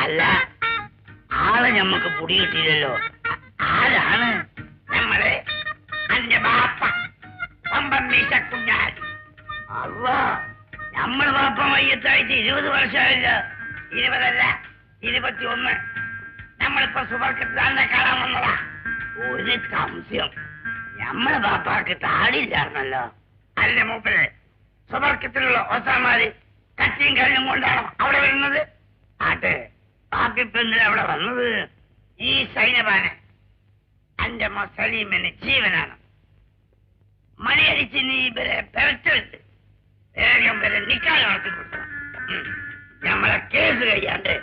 അല്ല, ആളെ ഞമ്മക്ക് പൊടി കിട്ടിയില്ലല്ലോ. ആരാണ്? നമ്മളെ അന്റെ ബാപ്പ പമ്പമ്മീശ കുഞ്ഞാലി. അള്ളാ, നമ്മള് ബാപ്പ മയ്യത്തായിട്ട് 20 വർഷമായില്ല. 20 അല്ല, 21. നമ്മളിപ്പോ സുബർക്കത്ത് കാണാൻ വന്നതാ. ഒരു സംശയം, നമ്മളെ ബാപ്പാക്ക് താടിയില്ലായിരുന്നല്ലോ. അല്ല മൂപ്പരെ, സുബർക്കത്തിലുള്ള ഒസാമാര് കത്തിയും കല്ലും കൊണ്ടാണോ അവിടെ വരുന്നത്? ആട്ടെ, ബാപ്പിപ്പെന്തിനാ അവിടെ വന്നത്? ഈ സൈനബാന് അന്റെ സലീമിന് ജീവനാണ്. മണിയടിച്ച് നീ ഇവരെ പെരച്ചെടുത്ത് വേഗം വരെ നിക്കാൻ നടത്തി കൊടുക്കണം. നമ്മളെ കേസ് കഴിയാണ്ട്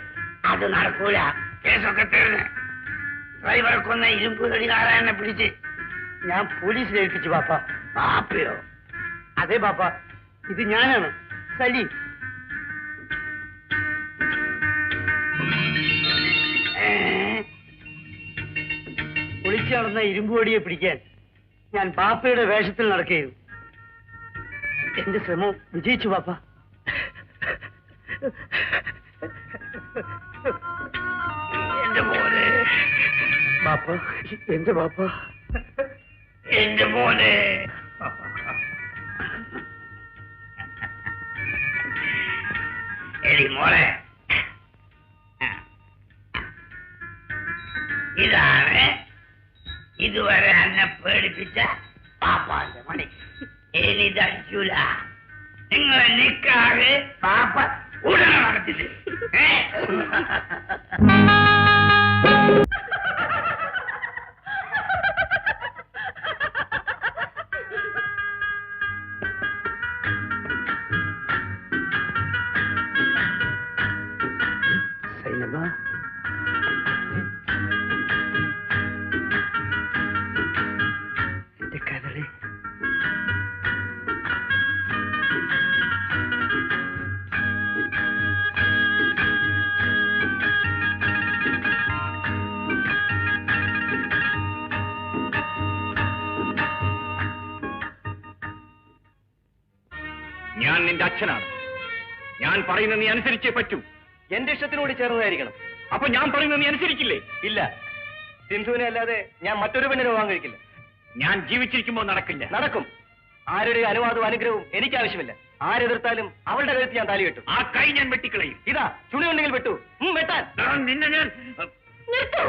അത് നടക്കൂല. കേസൊക്കെ തീർന്ന് ഡ്രൈവറെ കൊന്ന ഇരുമ്പ് തടികാരനെ പിടിച്ച് ഞാൻ പോലീസിൽ ഏൽപ്പിച്ചു പാപ്പ. പാപ്പയോ? അതെ പാപ്പ, ഇത് ഞാനാണ് സലീം. ഒളിച്ചു നടന്ന ഇരുമ്പുവടിയെ പിടിക്കാൻ ഞാൻ പാപ്പയുടെ വേഷത്തിൽ നടക്കുകയായിരുന്നു. എന്റെ ശ്രമം വിജയിച്ചു പാപ്പ. എന്റെ മോനെ, പാപ്പ, എന്റെ പാപ്പ, എന്റെ മോനെ. എടി മോളെ, ഇതാണ് ഇതുവരെ എന്നെ പേടിപ്പിച്ച പാപ്പാന്റെ മണി. ഇനി തടിക്കൂല. നിങ്ങളെ നിക്കാതെ പാപ്പ ഉടനെ നടത്തിട്ട് സൈനബ, എന്റെ കരളെ, ഞാൻ നിന്റെ അച്ഛനാണ്. ഞാൻ പറയുന്നത് നീ അനുസരിച്ചേ പറ്റൂ. എന്റെ ഇഷ്ടത്തിനോട് ചേർന്നതായിരിക്കണം. അപ്പൊ ഞാൻ പറയുന്നത് നീ അനുസരിക്കില്ലേ? ഇല്ല, സിന്ധുവിനെ അല്ലാതെ ഞാൻ മറ്റൊരു പെണ്ണിനെ വിവാഹം കഴിക്കില്ല. ഞാൻ ജീവിച്ചിരിക്കുമ്പോൾ നടക്കില്ല. നടക്കും. ആരുടെ അനുവാദവും അനുഗ്രഹവും എനിക്ക് ആവശ്യമില്ല. ആരെതിർത്താലും അവളുടെ കഴുത്ത് ഞാൻ താലി കെട്ടും. ആ കൈ ഞാൻ വെട്ടിക്കളയും. ഇതാ ചുളി ഉണ്ടെങ്കിൽ വെട്ടു. വെട്ടാൻ നിന്നെ ഞാൻ നിർത്തൂ.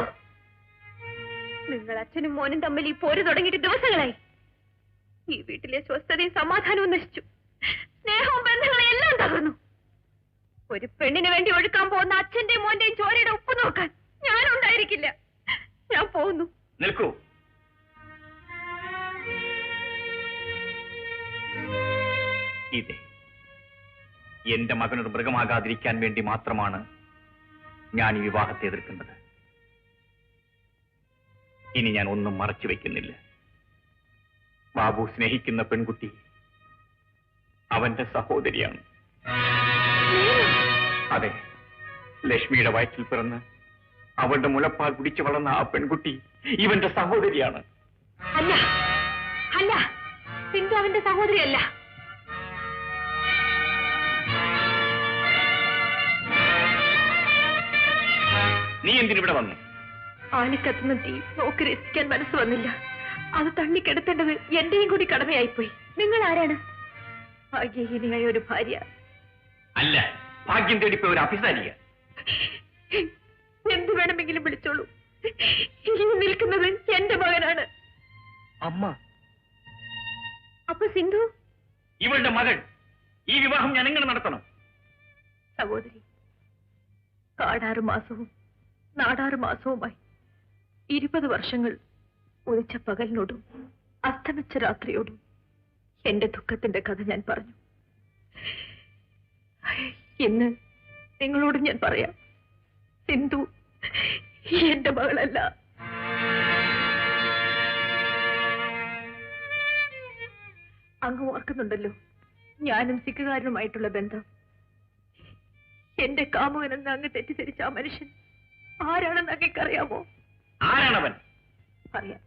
നിങ്ങൾ അച്ഛനും മോനും തമ്മിൽ ഈ പോര് തുടങ്ങിയിട്ട് ദിവസങ്ങളായി. ഈ വീട്ടിലെ സ്വസ്ഥതയും സമാധാനവും നശിച്ചു. സ്നേഹവും ബന്ധങ്ങളും എല്ലാം തകർന്നു. ഒരു പെണ്ണിന് വേണ്ടി ഒഴുക്കാൻ പോകുന്ന അച്ഛന്റെയും മോന്റെയും ചോരയുടെ ഉപ്പ് നോക്കാൻ ഞാനുണ്ടായിരിക്കില്ല. ഞാൻ പോകുന്നു. നിൽക്കൂ. ഇതെ എന്റെ മകനൊരു മൃഗമാകാതിരിക്കാൻ വേണ്ടി മാത്രമാണ് ഞാൻ ഈ വിവാഹത്തെ എതിർക്കുന്നത്. ഇനി ഞാൻ ഒന്നും മറച്ചു വെക്കുന്നില്ല. ബാബു സ്നേഹിക്കുന്ന പെൺകുട്ടി അവന്റെ സഹോദരിയാണ്. അതെ, ലക്ഷ്മിയുടെ വയറ്റിൽ പിറന്ന് അവളുടെ മുലപ്പാൽ കുടിച്ചു വളർന്ന ആ പെൺകുട്ടി ഇവന്റെ സഹോദരിയാണ്. അല്ല അല്ല, സിന്ധു അവന്റെ സഹോദരിയല്ല. നീ എന്തിനിവിടെ വന്നു? ആലിക്കത്തുന്ന തീ നോക്കി രസിക്കാൻ മനസ്സ് വന്നില്ല. അത് തള്ളിക്കെടുത്തേണ്ടത് എന്റെയും കൂടി കടമയായിപ്പോയി. നിങ്ങൾ ആരാണ്? ഭാഗ്യഹീനിയായ ഒരു ഭാര്യ. അല്ല, ഭാഗ്യം തേടിപ്പോയ ഒരു അഭിസാരിക. എന്ത് വേണമെങ്കിലും വിളിച്ചോളൂ. ഈ നിൽക്കുന്നത് എന്റെ മകനാണ്. അമ്മ. അപ്പൊ സിന്ധു ഇവളുടെ മകൾ. ഈ വിവാഹം ഞാൻ എങ്ങനെ നടത്തണം? സഹോദരി, കാടാറ് മാസവും നാടാറ് മാസവുമായി 20 വർഷങ്ങൾ ഉദിച്ച പകലിനോടും അസ്തമിച്ച രാത്രിയോടും എന്റെ ദുഃഖത്തിന്റെ കഥ ഞാൻ പറഞ്ഞു. ഇന്ന് നിങ്ങളോട് ഞാൻ പറയാം, സിന്ധു എന്റെ മകളല്ല. അങ്ങ് ഓർക്കുന്നുണ്ടല്ലോ ഞാനും സിക്കുകാരനുമായിട്ടുള്ള ബന്ധം. എന്റെ കാമുകനെന്ന് അങ്ങ് തെറ്റിദ്ധരിച്ച ആ മനുഷ്യൻ ആരാണെന്ന് അങ്ങേക്കറിയാമോ? ആരാണവൻ? അറിയാം.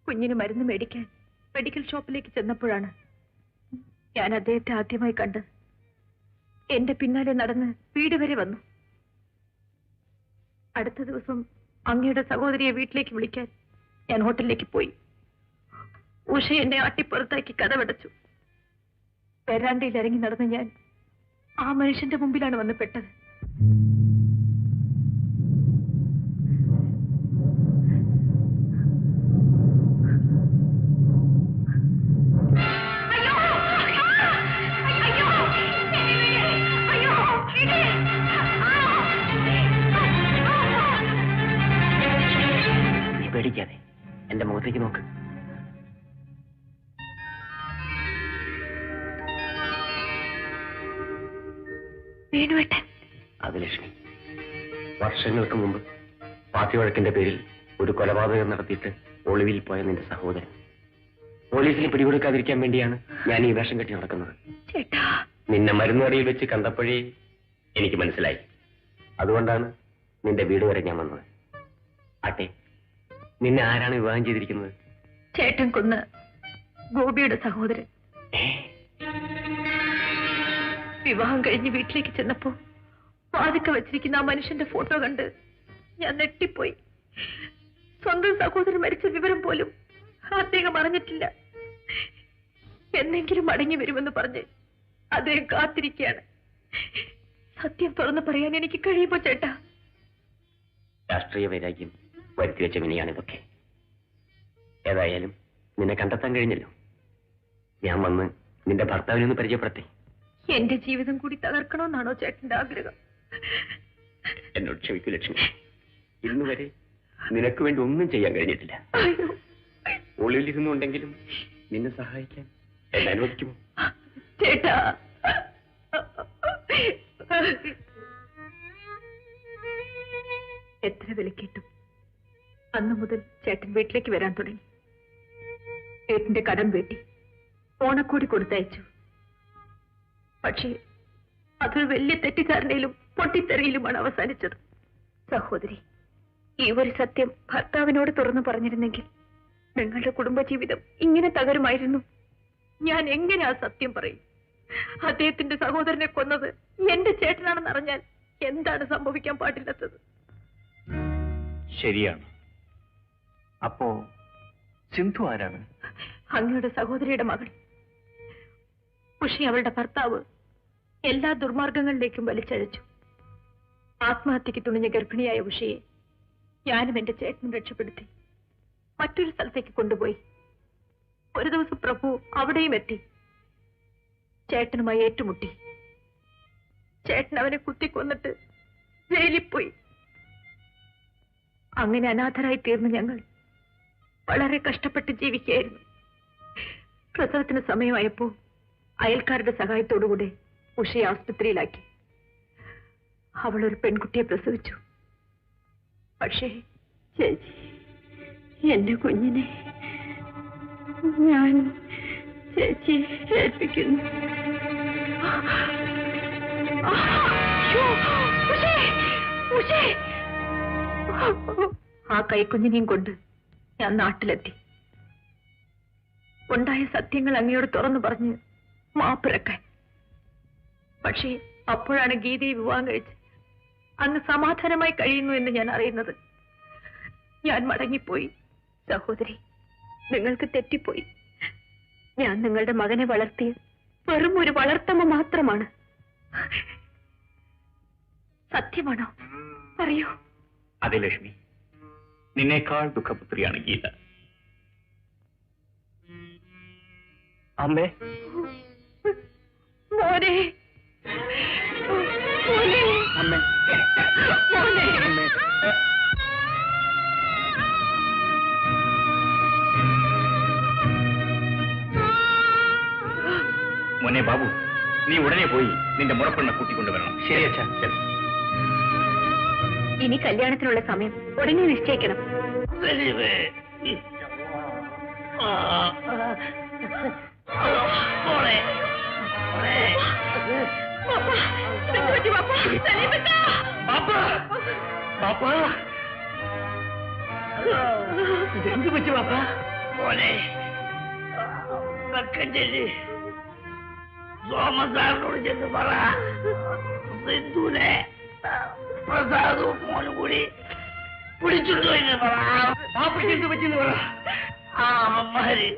കുഞ്ഞിന് മരുന്ന് മേടിക്കാൻ മെഡിക്കൽ ഷോപ്പിലേക്ക് ചെന്നപ്പോഴാണ് ഞാൻ അദ്ദേഹത്തെ ആദ്യമായി കണ്ടത്. എന്റെ പിന്നാലെ നടന്ന് വീട് വരെ വന്നു. അടുത്ത ദിവസം അങ്ങയുടെ സഹോദരിയെ വീട്ടിലേക്ക് വിളിക്കാൻ ഞാൻ ഹോട്ടലിലേക്ക് പോയി. ഉഷ എന്നെ അട്ടിപ്പുറത്താക്കി കഥവടച്ചു. പെരാണ്ടയിൽ ഇറങ്ങി നടന്ന് ഞാൻ ആ മനുഷ്യന്റെ മുമ്പിലാണ് വന്ന് പെട്ടത്. നീ പേടിക്കാതെ എന്റെ മുഖത്തേക്ക് നോക്ക്. വേണുവേട്ടൻ? അത് ലക്ഷ്മി, വർഷങ്ങൾക്ക് മുമ്പ് പാർട്ടി വഴക്കിന്റെ പേരിൽ ഒരു കൊലപാതകം നടത്തിയിട്ട് ഒളിവിൽ പോയ നിന്റെ സഹോദരൻ. പോലീസിന് പിടികൊടുക്കാതിരിക്കാൻ വേണ്ടിയാണ് ഞാൻ ഈ വേഷം കെട്ടി നടക്കുന്നത്. ചേട്ടാ, നിന്നെ മരുന്നുകടയിൽ വെച്ച് കണ്ടപ്പോഴേ എനിക്ക് മനസ്സിലായി. അതുകൊണ്ടാണ് നിന്റെ വീട് വരെ ഞാൻ വന്നത്. ആട്ടെ, നിന്നെ ആരാണ് വിവാഹം ചെയ്തിരിക്കുന്നത്? ചേട്ടൻ കൊന്ന് ഗോപിയുടെ സഹോദരൻ. വിവാഹം കഴിഞ്ഞ് വീട്ടിലേക്ക് ചെന്നപ്പോ വാതിക്ക വെച്ചിരിക്കുന്ന ആ മനുഷ്യന്റെ ഫോട്ടോ കണ്ട് ഞാൻ നെട്ടിപ്പോയി. സ്വന്തം സഹോദരൻ മരിച്ച വിവരം പോലും അദ്ദേഹം അറിഞ്ഞിട്ടില്ല. എന്നെങ്കിലും മടങ്ങി വരുമെന്ന് പറഞ്ഞ് അദ്ദേഹം കാത്തിരിക്കുകയാണ്. സത്യം തുറന്നു പറയാൻ എനിക്ക് കഴിയുമോ ചേട്ടാ? രാഷ്ട്രീയ വൈരാഗ്യം വരുത്തിവെച്ച വിനയാണിതൊക്കെ. ഏതായാലും നിന്നെ കണ്ടെത്താൻ കഴിഞ്ഞല്ലോ. ഞാൻ വന്ന് നിന്റെ ഭർത്താവിനെ ഒന്ന് പരിചയപ്പെടുത്തി. എന്റെ ജീവിതം കൂടി തകർക്കണമെന്നാണോ ചേട്ടന്റെ ആഗ്രഹം? എന്നോട് ക്ഷമിക്കൂ ലക്ഷ്മി, ഇന്നുവരെ നിനക്ക് വേണ്ടി ഒന്നും ചെയ്യാൻ കഴിഞ്ഞിട്ടില്ല. ഒളിവിലിരുന്നുണ്ടെങ്കിലും നിന്നെ സഹായിക്കാൻ എന്നെ അനുവദിക്കുമോ? ചേട്ടാ, എത്ര വിലക്കിട്ടും അന്നു മുതൽ ചേട്ടൻ വീട്ടിലേക്ക് വരാൻ തുടങ്ങി. ഏട്ടന്റെ കടം വീട്ടി ഓണക്കൂടി കൊടുത്തയച്ചു. പക്ഷേ അതൊരു വലിയ തെറ്റിദ്ധാരണയിലും പൊട്ടിത്തെറിയിലുമാണ് അവസാനിച്ചത്. സഹോദരി, ഈ ഒരു സത്യം ഭർത്താവിനോട് തുറന്നു പറഞ്ഞിരുന്നെങ്കിൽ നിങ്ങളുടെ കുടുംബജീവിതം ഇങ്ങനെ തകരുമായിരുന്നു. ഞാൻ എങ്ങനെ ആ സത്യം പറയും? അദ്ദേഹത്തിന്റെ സഹോദരനെ കൊന്നത് എന്റെ ചേട്ടനാണെന്ന് അറിഞ്ഞാൽ എന്താണ് സംഭവിക്കാൻ പാടില്ലാത്തത്? ശരിയാണ്. അപ്പോ സിന്ധു ആരാണ്? അങ്ങയുടെ സഹോദരിയുടെ മകൾ. പക്ഷേ അവളുടെ ഭർത്താവ് എല്ലാ ദുർമാർഗങ്ങളിലേക്കും വലിച്ചഴച്ചു. ആത്മഹത്യക്ക് തുണിഞ്ഞ ഗർഭിണിയായ ഉഷയെ ഞാനും എന്റെ ചേട്ടനും രക്ഷപ്പെടുത്തി മറ്റൊരു സ്ഥലത്തേക്ക് കൊണ്ടുപോയി. ഒരു ദിവസം പ്രഭു അവിടെയും എത്തി. ചേട്ടനുമായി ഏറ്റുമുട്ടി. ചേട്ടൻ അവനെ കുത്തിക്കൊന്നിട്ട് ജയിലിൽ പോയി. അങ്ങനെ അനാഥരായി തീർന്ന ഞങ്ങൾ വളരെ കഷ്ടപ്പെട്ട് ജീവിക്കുകയായിരുന്നു. പ്രസവത്തിന് സമയമായപ്പോ അയൽക്കാരുടെ സഹായത്തോടുകൂടെ ഉഷയെ ആസ്പത്രിയിലാക്കി. അവളൊരു പെൺകുട്ടിയെ പ്രസവിച്ചു. പക്ഷേ ചേച്ചി, എന്റെ കുഞ്ഞിനെ ഞാൻ ചേച്ചിയെ ഏൽപ്പിക്കുന്നു. ആ കൈക്കുഞ്ഞിനെയും കൊണ്ട് ഞാൻ നാട്ടിലെത്തി. ഉണ്ടായ സത്യങ്ങൾ അങ്ങയോട് തുറന്നു പറഞ്ഞ് മാപ്പിരക്കാൻ. പക്ഷേ അപ്പോഴാണ് ഗീതയെ വിവാഹം കഴിച്ച് അങ്ങ് സമാധാനമായി കഴിയുന്നു എന്ന് ഞാൻ അറിയുന്നത്. ഞാൻ മടങ്ങിപ്പോയി. സഹോദരി, നിങ്ങൾക്ക് തെറ്റിപ്പോയി. ഞാൻ നിങ്ങളുടെ മകനെ വളർത്തിയ വെറും ഒരു വളർത്തമ്മ മാത്രമാണ്. സത്യമാണോ? പറയൂ. അതെ ലക്ഷ്മി, നിന്നേക്കാൾ ദുഃഖപുത്രിയാണ് ഗീത. അമ്മേ, മോനെ, മോനെ, അമ്മേ, മോനെ. മോനെ ബാബു, നീ ഉടനെ പോയി നിന്റെ മുറപ്പെണ്ണ കൂട്ടിക്കൊണ്ടുവരണം. ശരി അച്ഛാ. ഇനി കല്യാണത്തിനുള്ള സമയം ഉടനെ നിശ്ചയിക്കണം. എന്ത് പറ്റി പാപ്പ? മോനെ വെക്കഞ്ചേരി സോമസാറിനോട് ചെന്ന് പറ, സിന്ധുനെ പ്രസാദും മോനും കൂടി പിടിച്ചിട്ടു എന്ന് പറ. പാപ്പയ്ക്ക് എന്ത് പറ്റിയെന്ന് പറ. ആ അമ്മമാര്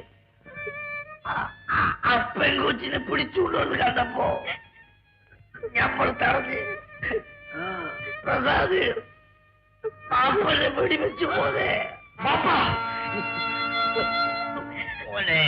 ആ പെൺകൊച്ചിനെ പിടിച്ചുകൊണ്ടുവന്ന് കണ്ടപ്പോ നമ്മൾ തടഞ്ഞ് പ്രസാദ് പാപ്പനെ വെടിവെച്ചു പോലെ. പാപ്പ മോനെ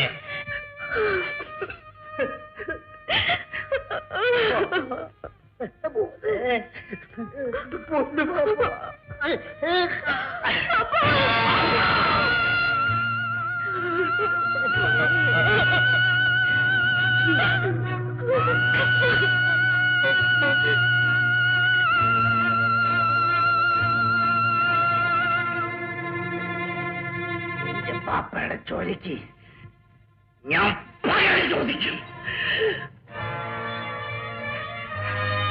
എന്റെ പാപ്പയുടെ ചോരയ്ക്ക് ഞാൻ പകരം ചോദിക്കും.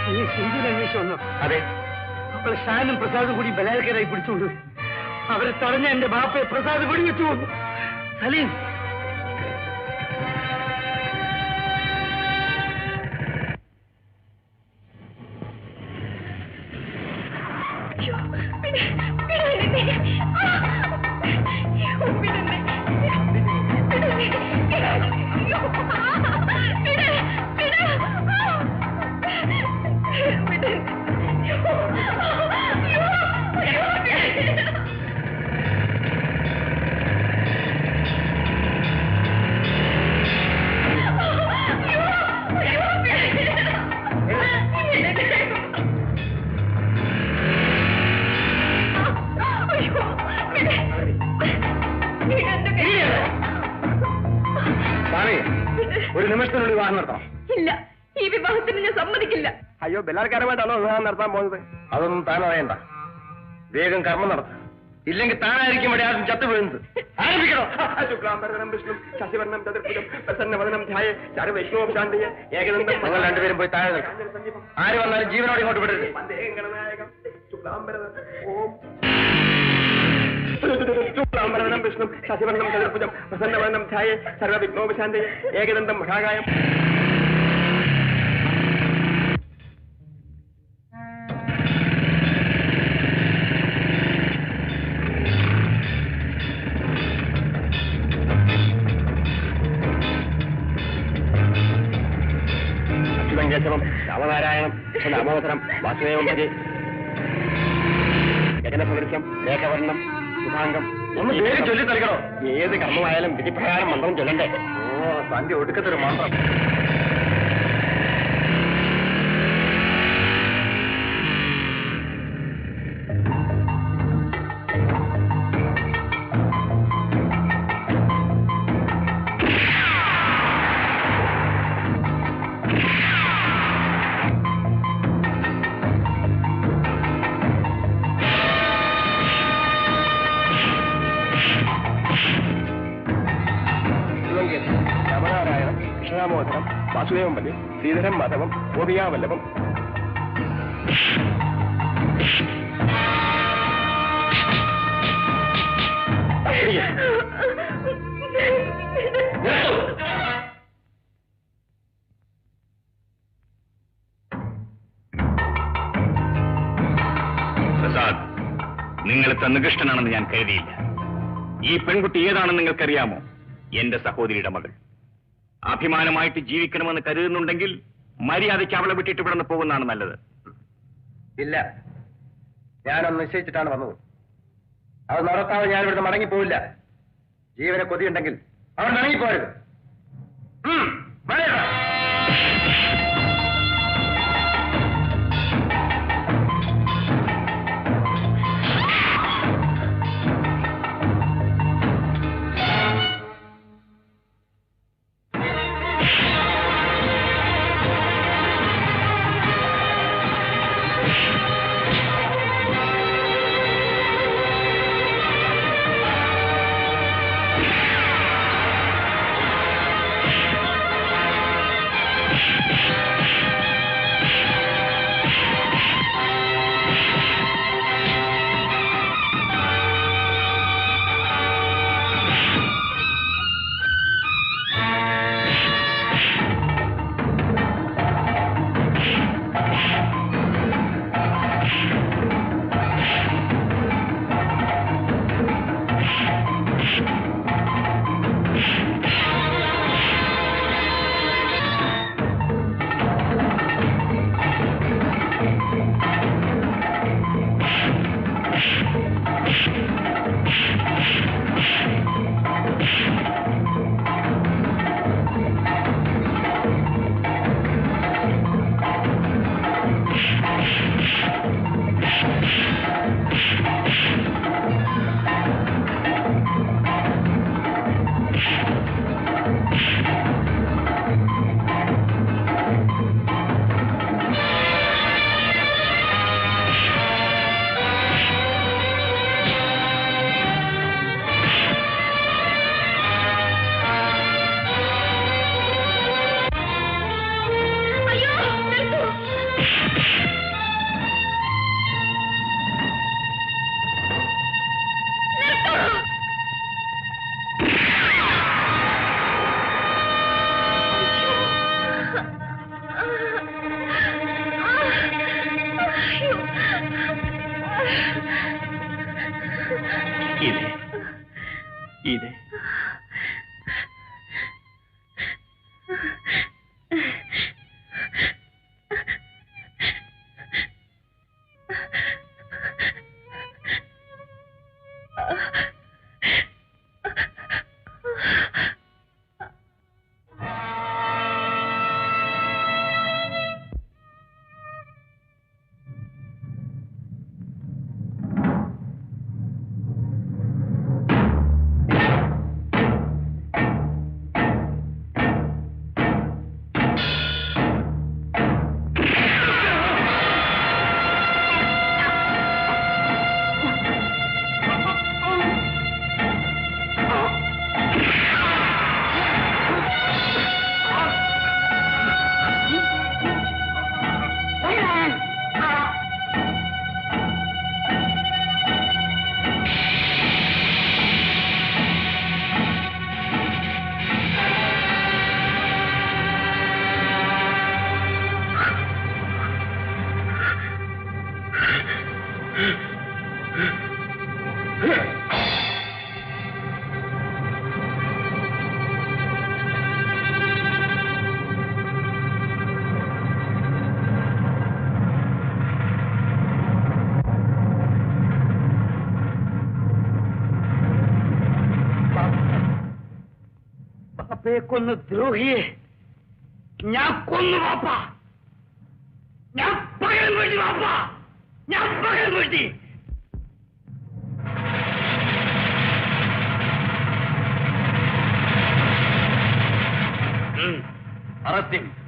നീ സിന്ധുവിനെ അന്വേഷിച്ചു വന്നോ? അതെ. അപ്പോൾ ഷാനും പ്രസാദും കൂടി ബലാത്കാരായി പിടിച്ചുകൊണ്ട് അവരെ തടഞ്ഞ എന്റെ ബാപ്പയെ പ്രസാദ് വെടിവെച്ചു വന്നു. സലീം, ഒരു നിമിഷത്തിനുള്ളിൽ വിവാഹം നടത്താം. ഇല്ല, ഈ വിവാഹത്തിന് ഞാൻ സമ്മതിക്കില്ല. അയ്യോ, ബലാത്കാരമായിട്ടാണോ വിവാഹം നടത്താൻ പോകുന്നത്? അതൊന്നും താൻ അറിയണ്ട. വേഗം കർമ്മം നടത്തും. ഇല്ലെങ്കിൽ താനായിരിക്കും ഇവിടെ ആരും ചത്തു വീഴുന്നത്. ആരംഭിക്കണോ? നിങ്ങൾ രണ്ടുപേരും പോയി താഴെ നിൽക്കാം. ആര് വന്നാലും ജീവനോട് ഇങ്ങോട്ട് വിടരുത്. ശുക്ലാംബരധരം വിഷ്ണു ശശിവർണം ചതുർഭുജം പ്രസന്നവർണം ധ്യായേ സർവവിഘ്നോപശാന്തയെ ഏകദന്തം മഹാകായം. അച്യുതം കേശവം രാമനാരായണം നാമോത്തരം വാസുദേവം ഭജേ ഗജനസദൃശം ഏകവർണം സുധാംഗം. ഒന്ന് പേര് ചൊല്ലി നൽകണോ? ഏത് കർമ്മമായാലും വിധിപ്രകാരം മന്ത്രം ചൊല്ലണ്ടേ? ഓ, തന്റെ ഒടുക്കത്തൊരു മന്ത്രം. രാമനാരായണം കൃഷ്ണനാമോദരം വാസുദേവം പതി ശ്രീധരം മാധവം ഗോപിയാവല്ലഭം. പ്രസാദ്, നിങ്ങൾ ഇത്ര നികൃഷ്ടനാണെന്ന് ഞാൻ കരുതിയില്ല. ഈ പെൺകുട്ടി ഏതാണെന്ന് നിങ്ങൾക്കറിയാമോ? എന്റെ സഹോദരിയുടെ മകൾ. അഭിമാനമായിട്ട് ജീവിക്കണമെന്ന് കരുതുന്നുണ്ടെങ്കിൽ മര്യാദയ്ക്ക് അവളെ വിട്ടിട്ട് ഇവിടെ നിന്ന് പോകുന്നതാണ് നല്ലത്. ഇല്ല, ഞാനൊന്ന് നിശ്ചയിച്ചിട്ടാണ് വന്നത്. അത് നടത്താതെ ഞാൻ ഇവിടുന്ന് മടങ്ങിപ്പോവില്ല. ജീവനെ കൊതിയുണ്ടെങ്കിൽ അവൻ മടങ്ങിപ്പോരുത്. ബാപ്പയെ കൊന്ന് ദ്രോഹിയെ ഞാൻ കൊന്നു ബാപ്പ. ഞാൻ പകരം വീട്ടി ബാപ്പ. ഞാൻ പകരം വീട്ടി. അറസ്റ്റ്